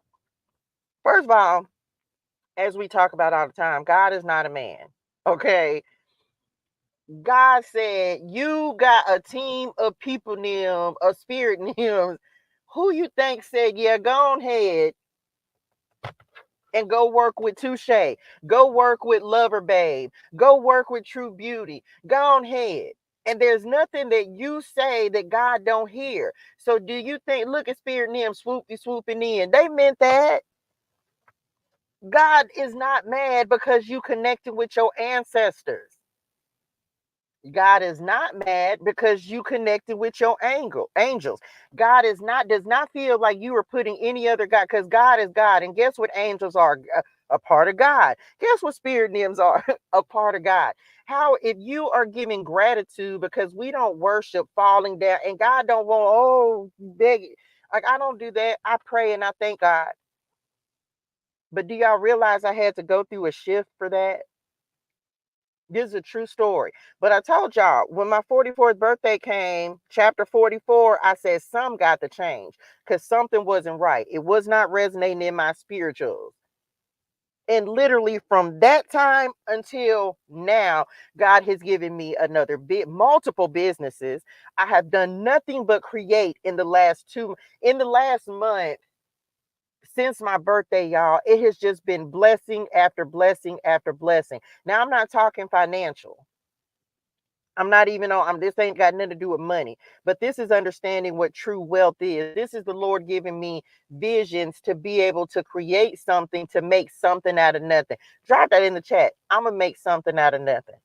[SPEAKER 1] First of all, as we talk about all the time, God is not a man. Okay. God said, you got a team of people names, of spirit names. Who you think said, yeah, go on ahead and go work with Touche. Go work with Lover Babe. Go work with True Beauty. Go on ahead. And there's nothing that you say that God don't hear. So do you think, look at Spirit Nim swooping in. They meant that. God is not mad because you connected with your ancestors. God is not mad because you connected with your angels. God does not feel like you are putting any other God, because God is God. And guess what angels are? A part of God. Guess what spirit names are? A part of God. How, if you are giving gratitude, because we don't worship falling down, and God don't want, oh, beg. Like, I don't do that. I pray and I thank God. But do y'all realize I had to go through a shift for that? This is a true story. But I told y'all, when my 44th birthday came, chapter 44, I said, some got to change because something wasn't right. It was not resonating in my spirituals. And literally from that time until now, God has given me multiple businesses. I have done nothing but create in the last month. Since my birthday, y'all, it has just been blessing after blessing after blessing. Now, I'm not talking financial. I'm not even on, this ain't got nothing to do with money, but this is understanding what true wealth is. This is the Lord giving me visions to be able to create something, to make something out of nothing. Drop that in the chat. I'm going to make something out of nothing.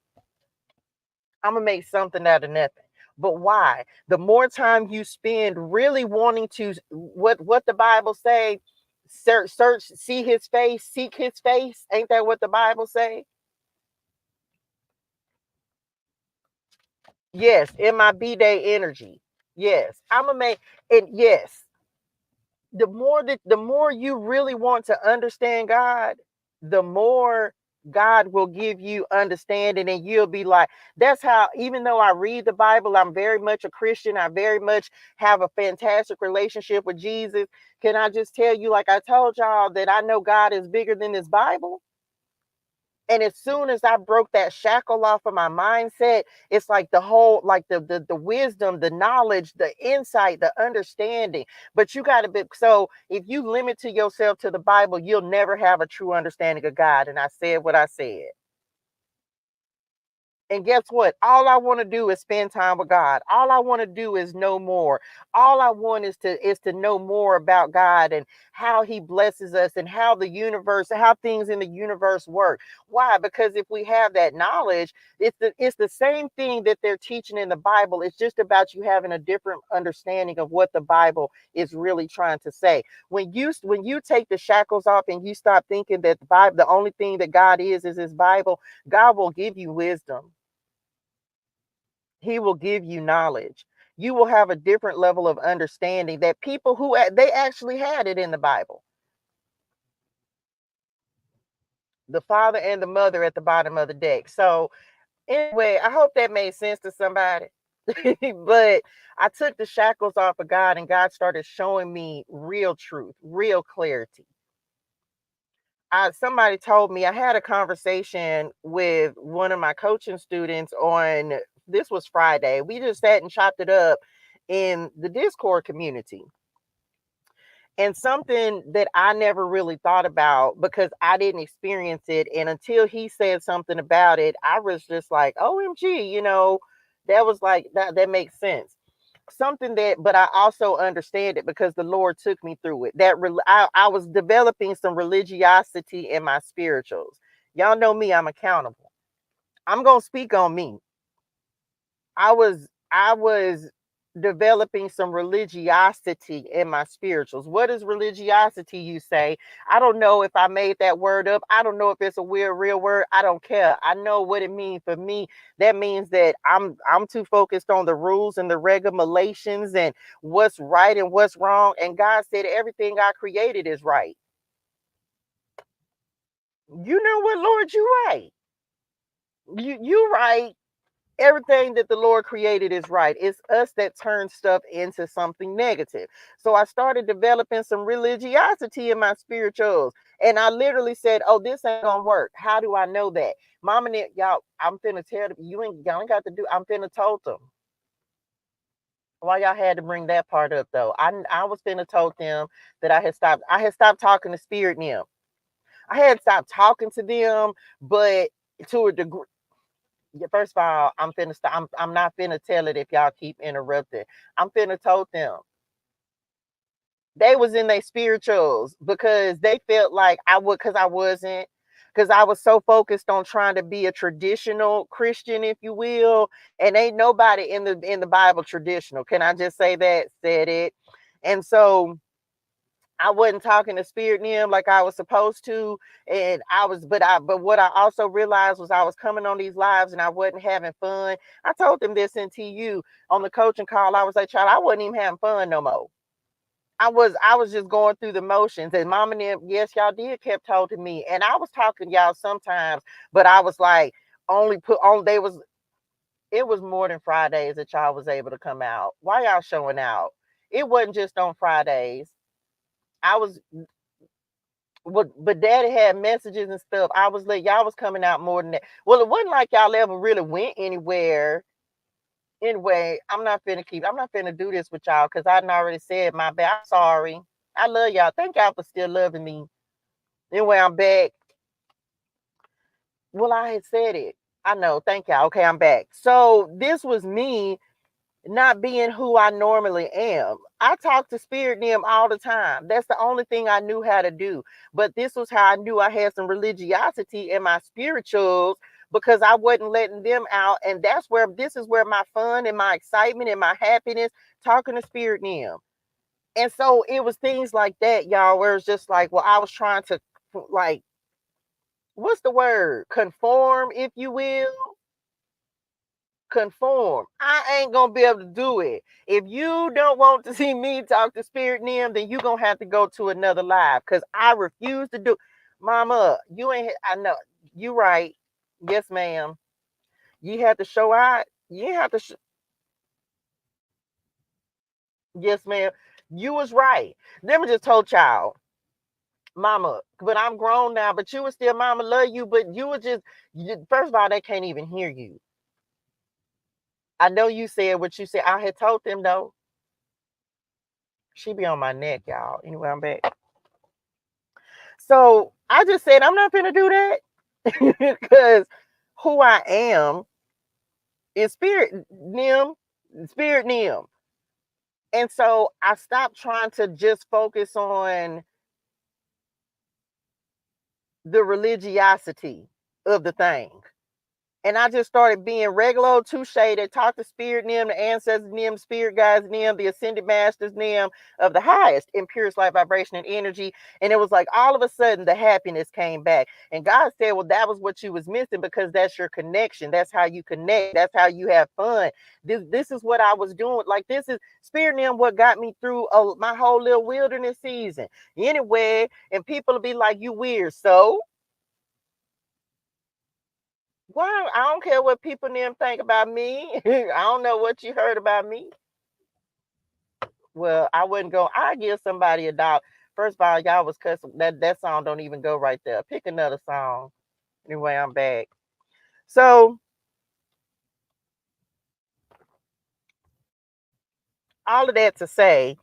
[SPEAKER 1] I'm gonna make something out of nothing. But why? The more time you spend really wanting to, what the Bible say, search, see his face, seek his face. Ain't that what the Bible say? Yes, in my B-day energy. Yes, I'm gonna make it. Yes, the more you really want to understand God, the more God will give you understanding, and you'll be like, that's how, even though I read the Bible, I'm very much a Christian, I very much have a fantastic relationship with Jesus. Can I just tell you, like I told y'all, that I know God is bigger than this Bible? And as soon as I broke that shackle off of my mindset, it's like the whole, like the wisdom, the knowledge, the insight, the understanding. But you got to be, so if you limit to yourself to the Bible, you'll never have a true understanding of God. And I said what I said. And guess what? All I want to do is spend time with God. All I want to do is know more. All I want is to know more about God and how he blesses us and how the universe, how things in the universe work. Why? Because if we have that knowledge, it's the same thing that they're teaching in the Bible. It's just about you having a different understanding of what the Bible is really trying to say. When you take the shackles off and you stop thinking that the Bible, the only thing that God is his Bible, God will give you wisdom. He will give you knowledge. You will have a different level of understanding that people who they actually had it in the Bible. The father and the mother at the bottom of the deck. So anyway, I hope that made sense to somebody. But I took the shackles off of God, and God started showing me real truth, real clarity. Somebody told me, I had a conversation with one of my coaching students on, this was Friday. We just sat and chopped it up in the Discord community. And something that I never really thought about because I didn't experience it. And until he said something about it, I was just like, OMG, that was like, that makes sense. Something that, but I also understand it because the Lord took me through it. I was developing some religiosity in my spirituals. Y'all know me, I'm accountable. I'm gonna speak on me. I was developing some religiosity in my spirituals. What is religiosity, you say? I don't know if I made that word up. I don't know if it's a real word. I don't care. I know what it means for me. That means that I'm too focused on the rules and the regulations and what's right and what's wrong. And God said everything I created is right. You know what, Lord, you right. You right. Everything that the Lord created is right. It's us that turn stuff into something negative. So I started developing some religiosity in my spirituals. And I literally said, oh, this ain't gonna work. How do I know that? Mom and y'all, I'm finna tell them, y'all ain't got to do, I'm finna told them. Why y'all had to bring that part up though? I was finna told them that I had stopped talking to spirit and them. I had stopped talking to them, but to a degree. Yeah, first of all, I'm finna stop. I'm not finna tell it if y'all keep interrupting. I'm finna told them they was in their spirituals because they felt like I would, because I wasn't, because I was so focused on trying to be a traditional Christian, if you will, and ain't nobody in the Bible traditional. Can I just say that? Said it. And so I wasn't talking to spirit them like I was supposed to. And but what I also realized was I was coming on these lives and I wasn't having fun. I told them this in TU on the coaching call. I was like, child, I wasn't even having fun no more. I was just going through the motions. And mom and them, yes, y'all did kept talking to me. And I was talking to y'all sometimes, but I was like, only put on they was it was more than Fridays that y'all was able to come out. Why y'all showing out? It wasn't just on Fridays. I was but daddy had messages and stuff. I was like, y'all was coming out more than that. Well, it wasn't like y'all ever really went anywhere. Anyway, I'm not finna do this with y'all because I done already said my bad. I'm sorry. I love y'all. Thank y'all for still loving me. Anyway, I'm back. Well, I had said it. I know. Thank y'all. Okay, I'm back. So this was me not being who I normally am. I talk to spirit them all the time. That's the only thing I knew how to do. But this was how I knew I had some religiosity in my spirituals because I wasn't letting them out. And this is where my fun and my excitement and my happiness, talking to spirit them. And so it was things like that, y'all, where it's just like, well, I was trying to, like, what's the word? Conform, if you will. Conform. I ain't gonna be able to do it. If you don't want to see me talk to spirit them, then you gonna have to go to another live, because I refuse to do. Mama, you ain't. I know you right. Yes, ma'am. You have to show out. You have to. Yes, ma'am. You was right. Let me just told y'all, Mama. But I'm grown now. But you was still, Mama, love you. But you was just. First of all, they can't even hear you. I know you said what you said. I had told them though. She be on my neck, y'all. Anyway, I'm back. So I just said I'm not gonna do that because who I am is spirit nim. And so I stopped trying to just focus on the religiosity of the thing. And I just started being regular old touche that talk to spirit them, the ancestors them, spirit guides them, the ascended masters them of the highest in purest light vibration and energy. And it was like all of a sudden the happiness came back. And God said, well, that was what you was missing, because that's your connection. That's how you connect. That's how you have fun. This is what I was doing. Like, this is spirit them what got me through my whole little wilderness season. Anyway, and people will be like, you weird. So well, I don't care what people them think about me. I don't know what you heard about me. Well, I wouldn't go. I give somebody a dollar. First of all, y'all was cussing. That song don't even go right there. Pick another song. Anyway, I'm back. So all of that to say,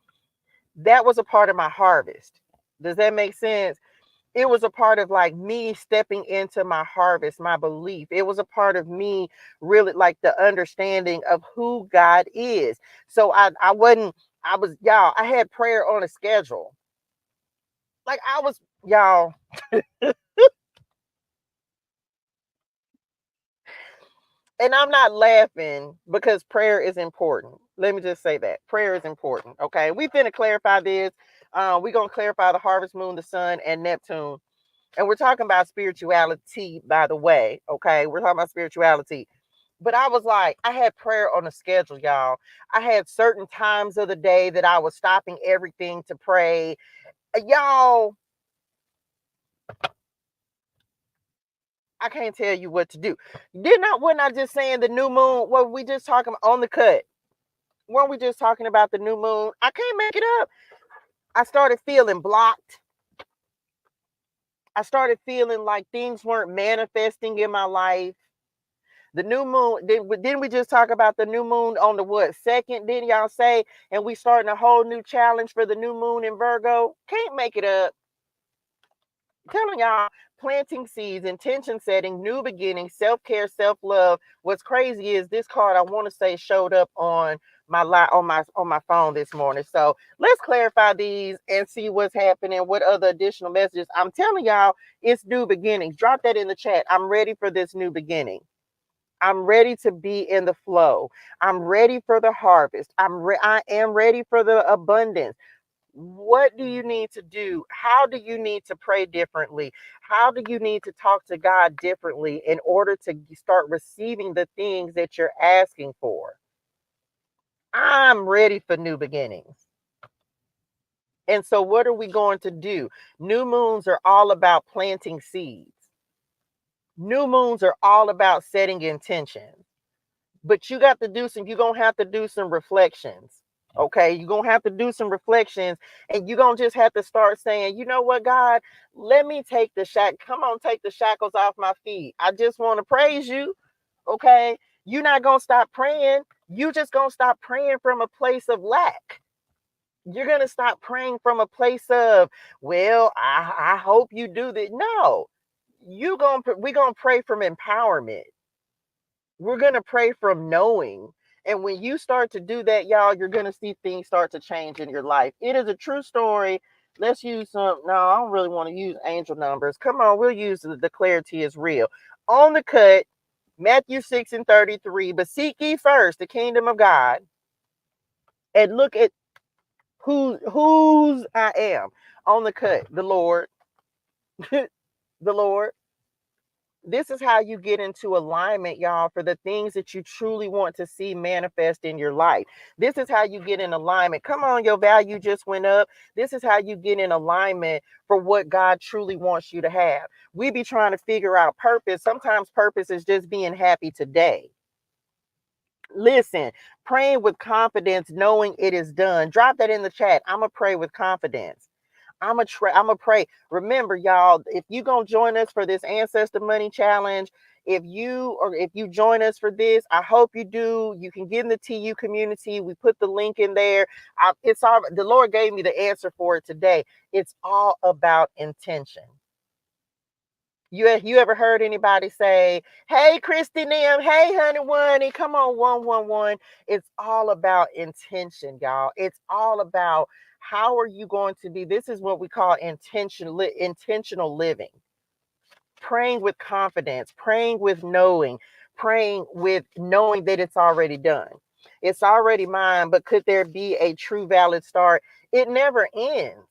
[SPEAKER 1] that was a part of my harvest. Does that make sense? It was a part of like me stepping into my harvest, my belief. It was a part of me really like the understanding of who God is. So I wasn't, I was, y'all, I had prayer on a schedule. Like I was, y'all, and I'm not laughing because prayer is important. Let me just say that prayer is important. Okay. We finna clarify this. We're going to clarify the harvest moon, the sun, and Neptune. And we're talking about spirituality, by the way. Okay. We're talking about spirituality. But I was like, I had prayer on a schedule, y'all. I had certain times of the day that I was stopping everything to pray. Y'all, I can't tell you what to do. Wasn't I just saying the new moon? What we just talking about on the cut? Weren't we just talking about the new moon? I can't make it up. I started feeling blocked. I started feeling like things weren't manifesting in my life. The new moon, didn't we just talk about the new moon on the what, second, didn't y'all say? And we starting a whole new challenge for the new moon in Virgo. Can't make it up. I'm telling y'all, planting seeds, intention setting, new beginnings, self-care, self-love. What's crazy is this card, I want to say, showed up on my phone this morning. So let's clarify these and see what's happening, what other additional messages. I'm telling y'all, it's new beginnings. Drop that in the chat. I'm ready for this new beginning. I'm ready to be in the flow. I'm ready for the harvest. I am ready for the abundance. What do you need to do? How do you need to pray differently? How do you need to talk to God differently in order to start receiving the things that you're asking for? I'm ready for new beginnings. And so what are we going to do? New moons are all about planting seeds. New moons are all about setting intentions. But you're going to have to do some reflections. Okay, you're going to have to do some reflections, and you're going to just have to start saying, you know what, God, let me take come on, take the shackles off my feet. I just want to praise you. Okay, you're not going to stop praying. You just going to stop praying from a place of lack. You're going to stop praying from a place of, well, I hope you do that. No, we're going to pray from empowerment. We're going to pray from knowing. And when you start to do that, y'all, you're going to see things start to change in your life. It is a true story. Let's use some. No, I don't really want to use angel numbers. Come on, we'll use the ClariTEA is real. On the cut, Matthew 6:33. But seek ye first the kingdom of God, and look at whose I am on the cut. The Lord. The Lord. This is how you get into alignment, y'all, for the things that you truly want to see manifest in your life. This is how you get in alignment. Come on, your value just went up. This is how you get in alignment for what God truly wants you to have. We be trying to figure out purpose. Sometimes purpose is just being happy today. Listen, praying with confidence, knowing it is done. Drop that in the chat. I'm going to pray with confidence. I'm a pray. Remember, y'all, if you gonna join us for this ancestor money challenge, if you join us for this, I hope you do. You can get in the TU community. We put the link in there. The Lord gave me the answer for it today. It's all about intention. You ever heard anybody say, "Hey, Christy, Nim, hey, honey, one, come on, 111." It's all about intention, y'all. It's all about how are you going to be. This is what we call intentional living. Praying with confidence, praying with knowing that it's already done. It's already mine, but could there be a true valid start? It never ends.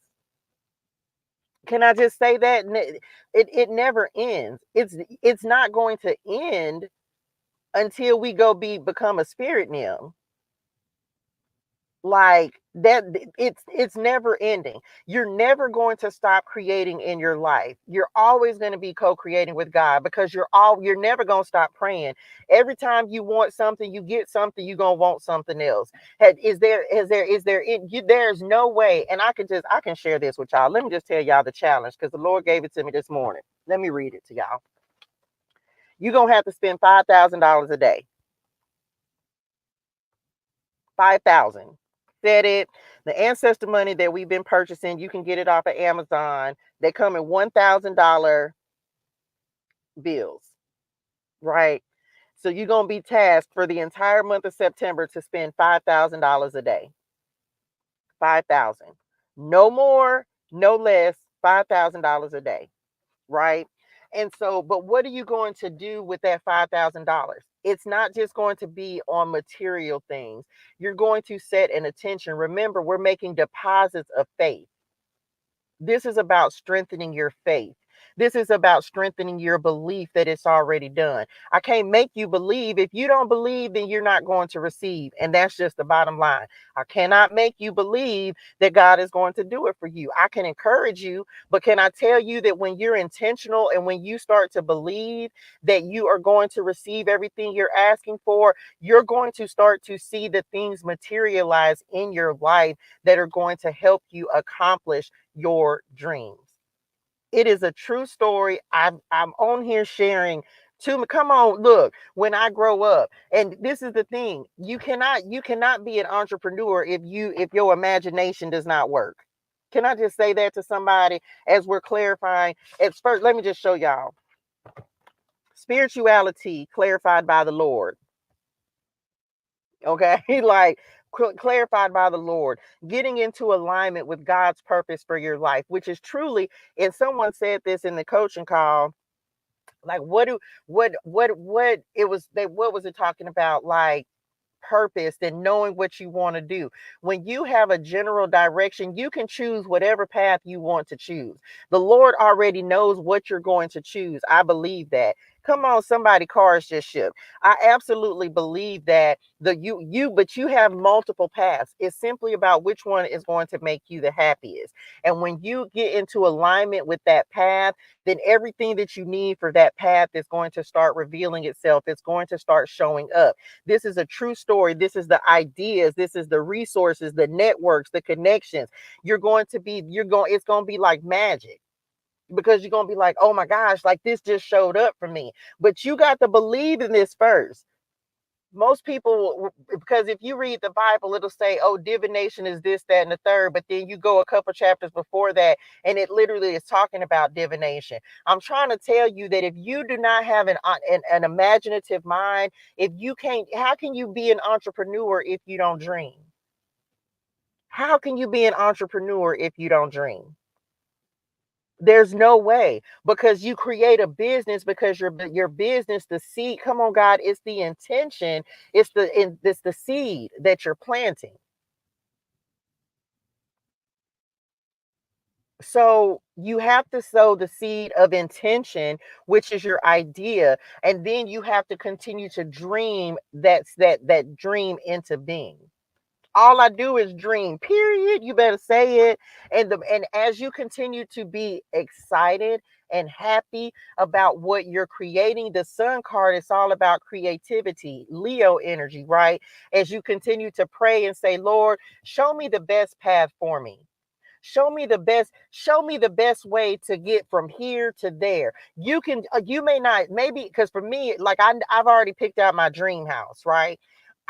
[SPEAKER 1] Can I just say that? It never ends. It's not going to end until we become a spirit now. Like that, it's never ending. You're never going to stop creating in your life. You're always going to be co-creating with God, because you're never going to stop praying. Every time you want something, you get something, you're going to want something else. There's no way. And I can share this with y'all. Let me just tell y'all the challenge, because the Lord gave it to me this morning. Let me read it to y'all. You're going to have to spend $5,000 a day. 5,000. Said it. The ancestor money that we've been purchasing, you can get it off of Amazon. They come in $1,000 bills, right? So you're going to be tasked for the entire month of September to spend $5,000 a day. 5,000. No more, no less, $5,000 a day, right? And so, but what are you going to do with that $5,000? It's not just going to be on material things. You're going to set an attention. Remember, we're making deposits of faith. This is about strengthening your faith. This is about strengthening your belief that it's already done. I can't make you believe. If you don't believe, then you're not going to receive. And that's just the bottom line. I cannot make you believe that God is going to do it for you. I can encourage you, but can I tell you that when you're intentional and when you start to believe that you are going to receive everything you're asking for, you're going to start to see the things materialize in your life that are going to help you accomplish your dreams. It is a true story. I'm on here sharing to me. Come on, look, when I grow up, and this is the thing, you cannot be an entrepreneur if your imagination does not work. Can I just say that to somebody as we're clarifying? At first, let me just show y'all. Spirituality clarified by the Lord. Okay, like clarified by the Lord, getting into alignment with God's purpose for your life, which is truly, and someone said this in the coaching call, like what was it talking about, like purpose and knowing what you want to do. When you have a general direction, you can choose whatever path you want to choose. The Lord already knows what you're going to choose. I believe that. Come on, somebody, cars just shook. I absolutely believe that but you have multiple paths. It's simply about which one is going to make you the happiest. And when you get into alignment with that path, then everything that you need for that path is going to start revealing itself. It's going to start showing up. This is a true story. This is the ideas. This is the resources, the networks, the connections. It's going to be like magic, because you're going to be like, oh my gosh, like this just showed up for me. But you got to believe in this first. Most people, because if you read the Bible, it'll say, oh, divination is this, that, and the third. But then you go a couple chapters before that, and it literally is talking about divination. I'm trying to tell you that if you do not have an imaginative mind, if you can't, how can you be an entrepreneur if you don't dream? How can you be an entrepreneur if you don't dream? There's no way, because you create a business because your business, the seed, come on, God, it's the intention, it's the seed that you're planting. So you have to sow the seed of intention, which is your idea, and then you have to continue to dream that dream into being. All I do is dream, period. You better say it. And as you continue to be excited and happy about what you're creating, the sun card is all about creativity, Leo energy, right? As you continue to pray and say, Lord, show me the best path for me. Show me the best way to get from here to there. You can, you may not, maybe, because for me, like I've already picked out my dream house, right?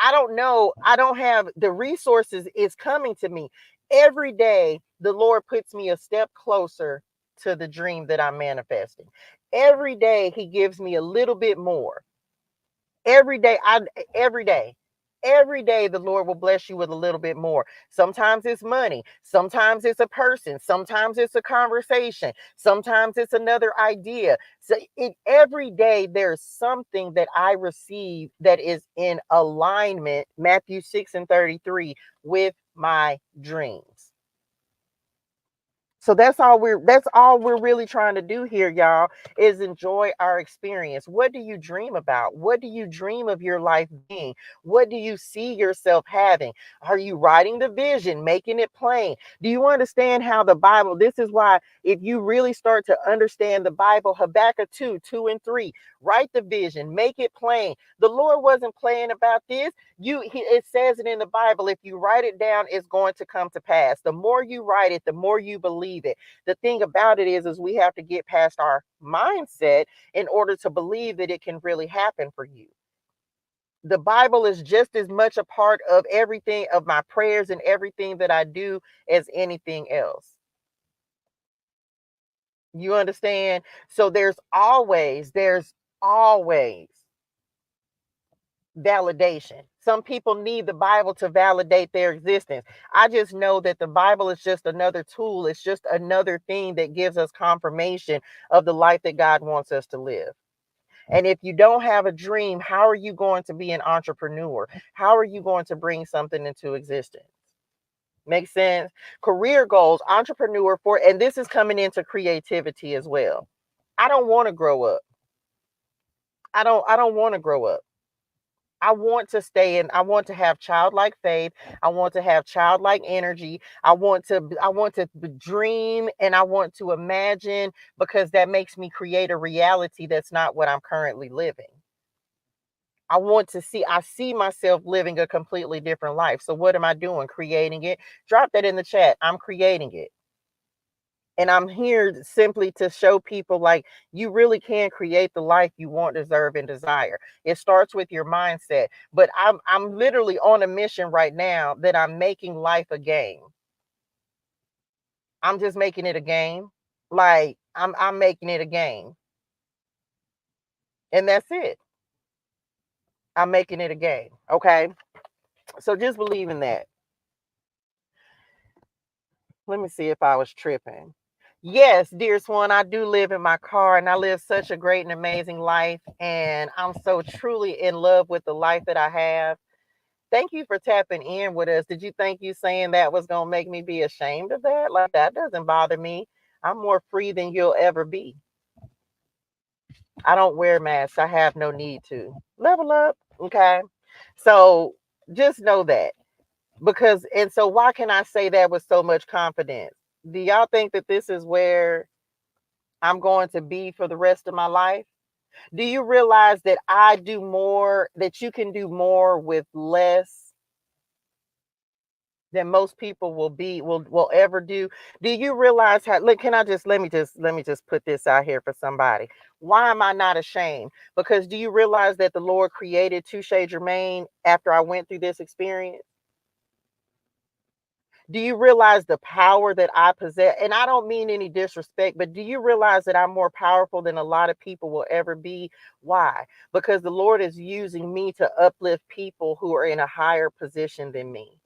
[SPEAKER 1] I don't know, I don't have the resources, is coming to me every day. The Lord puts me a step closer to the dream that I'm manifesting. Every day he gives me a little bit more. Every day, every day, every day, the Lord will bless you with a little bit more. Sometimes it's money, sometimes it's a person, sometimes it's a conversation, sometimes it's another idea. So every day there's something that I receive that is in alignment, Matthew 6:33, with my dreams. So that's all we're really trying to do here, y'all, is enjoy our experience. What do you dream about? What do you dream of your life being? What do you see yourself having? Are you writing the vision, making it plain? Do you understand how the Bible, this is why, if you really start to understand the Bible, Habakkuk 2:2 and 3, write the vision, make it plain. The Lord wasn't playing about this. It says it in the Bible. If you write it down, it's going to come to pass. The more you write it, the more you believe it. The thing about it is we have to get past our mindset in order to believe that it can really happen for you. The Bible is just as much a part of everything, of my prayers and everything that I do, as anything else. You understand? So there's always validation. Some people need the Bible to validate their existence. I just know that the Bible is just another tool. It's just another thing that gives us confirmation of the life that God wants us to live. And if you don't have a dream, how are you going to be an entrepreneur? How are you going to bring something into existence? Makes sense? Career goals, entrepreneur, and this is coming into creativity as well. I don't want to grow up. I don't want to grow up. I want to stay in, I want to have childlike faith. I want to have childlike energy. I want to dream, and I want to imagine, because that makes me create a reality that's not what I'm currently living. I see myself living a completely different life. So what am I doing? Creating it. Drop that in the chat. I'm creating it. And I'm here simply to show people, like, you really can create the life you want, deserve, and desire. It starts with your mindset. But I'm literally on a mission right now that I'm making life a game. I'm just making it a game. Like, I'm making it a game. And that's it. I'm making it a game. Okay. So just believe in that. Let me see if I was tripping. Yes, dearest one, I do live in my car, and I live such a great and amazing life. And I'm so truly in love with the life that I have. Thank you for tapping in with us. Did you think you saying that was going to make me be ashamed of that? Like, that doesn't bother me. I'm more free than you'll ever be. I don't wear masks. I have no need to. Level up. Okay. So just know that. And so why can I say that with so much confidence? Do y'all think that this is where I'm going to be for the rest of my life? Do you realize that that you can do more with less than most people will ever do? Do you realize how, look, can I just, let me just put this out here for somebody. Why am I not ashamed? Because do you realize that the Lord created Touche Germain after I went through this experience? Do you realize the power that I possess? And I don't mean any disrespect, but do you realize that I'm more powerful than a lot of people will ever be? Why? Because the Lord is using me to uplift people who are in a higher position than me.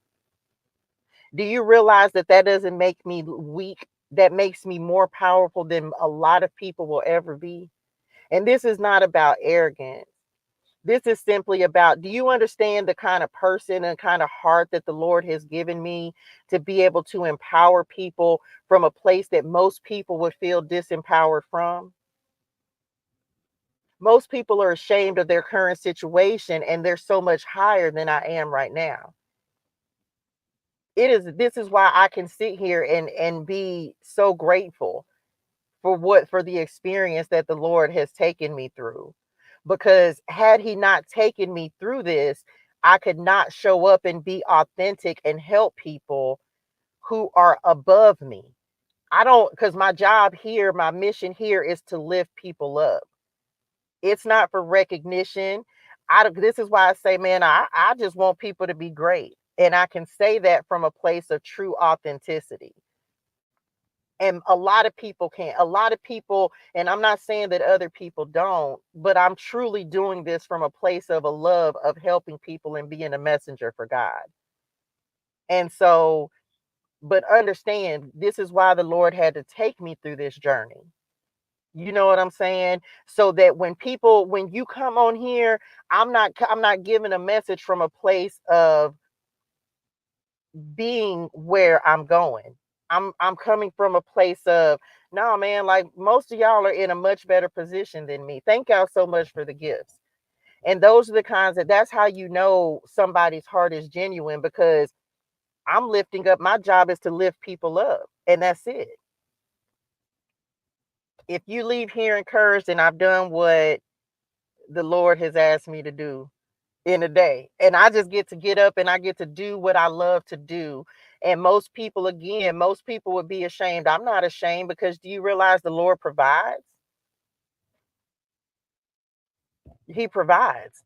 [SPEAKER 1] Do you realize that that doesn't make me weak? that makes me more powerful than a lot of people will ever be. And this is not about arrogance. This is simply about, do you understand the kind of person and kind of heart that the Lord has given me to be able to empower people from a place that most people would feel disempowered from? Most people are ashamed of their current situation, and they're so much higher than I am right now. This is why I can sit here and be so grateful for the experience that the Lord has taken me through. Because had he not taken me through this, I could not show up and be authentic and help people who are above me. I don't, because my job here, my mission here is to lift people up. It's not for recognition. This is why I say, man, I just want people to be great. And I can say that from a place of true authenticity. And a lot of people can't. A lot of people, and I'm not saying that other people don't, but I'm truly doing this from a place of a love of helping people and being a messenger for God. And so, but understand, this is why the Lord had to take me through this journey. You know what I'm saying? So that when you come on here, I'm not giving a message from a place of being where I'm going. I'm coming from a place of, no, man, like most of y'all are in a much better position than me. Thank y'all so much for the gifts. And those are the kinds that's how you know somebody's heart is genuine, because I'm lifting up. My job is to lift people up, and that's it. If you leave here encouraged, and I've done what the Lord has asked me to do in a day, and I just get up and I get to do what I love to do. And most people would be ashamed. I'm not ashamed, because do you realize the Lord provides? He provides.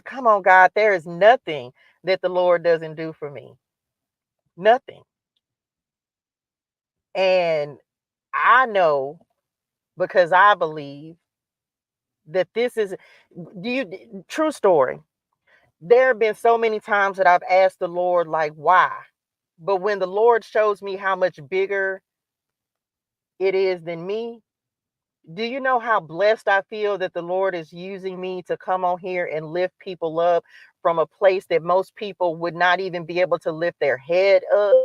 [SPEAKER 1] Come on, God, there is nothing that the Lord doesn't do for me. Nothing. And I know, because I believe that this is, true story. There have been so many times that I've asked the Lord, like, why? But when the Lord shows me how much bigger it is than me, do you know how blessed I feel that the Lord is using me to come on here and lift people up from a place that most people would not even be able to lift their head up?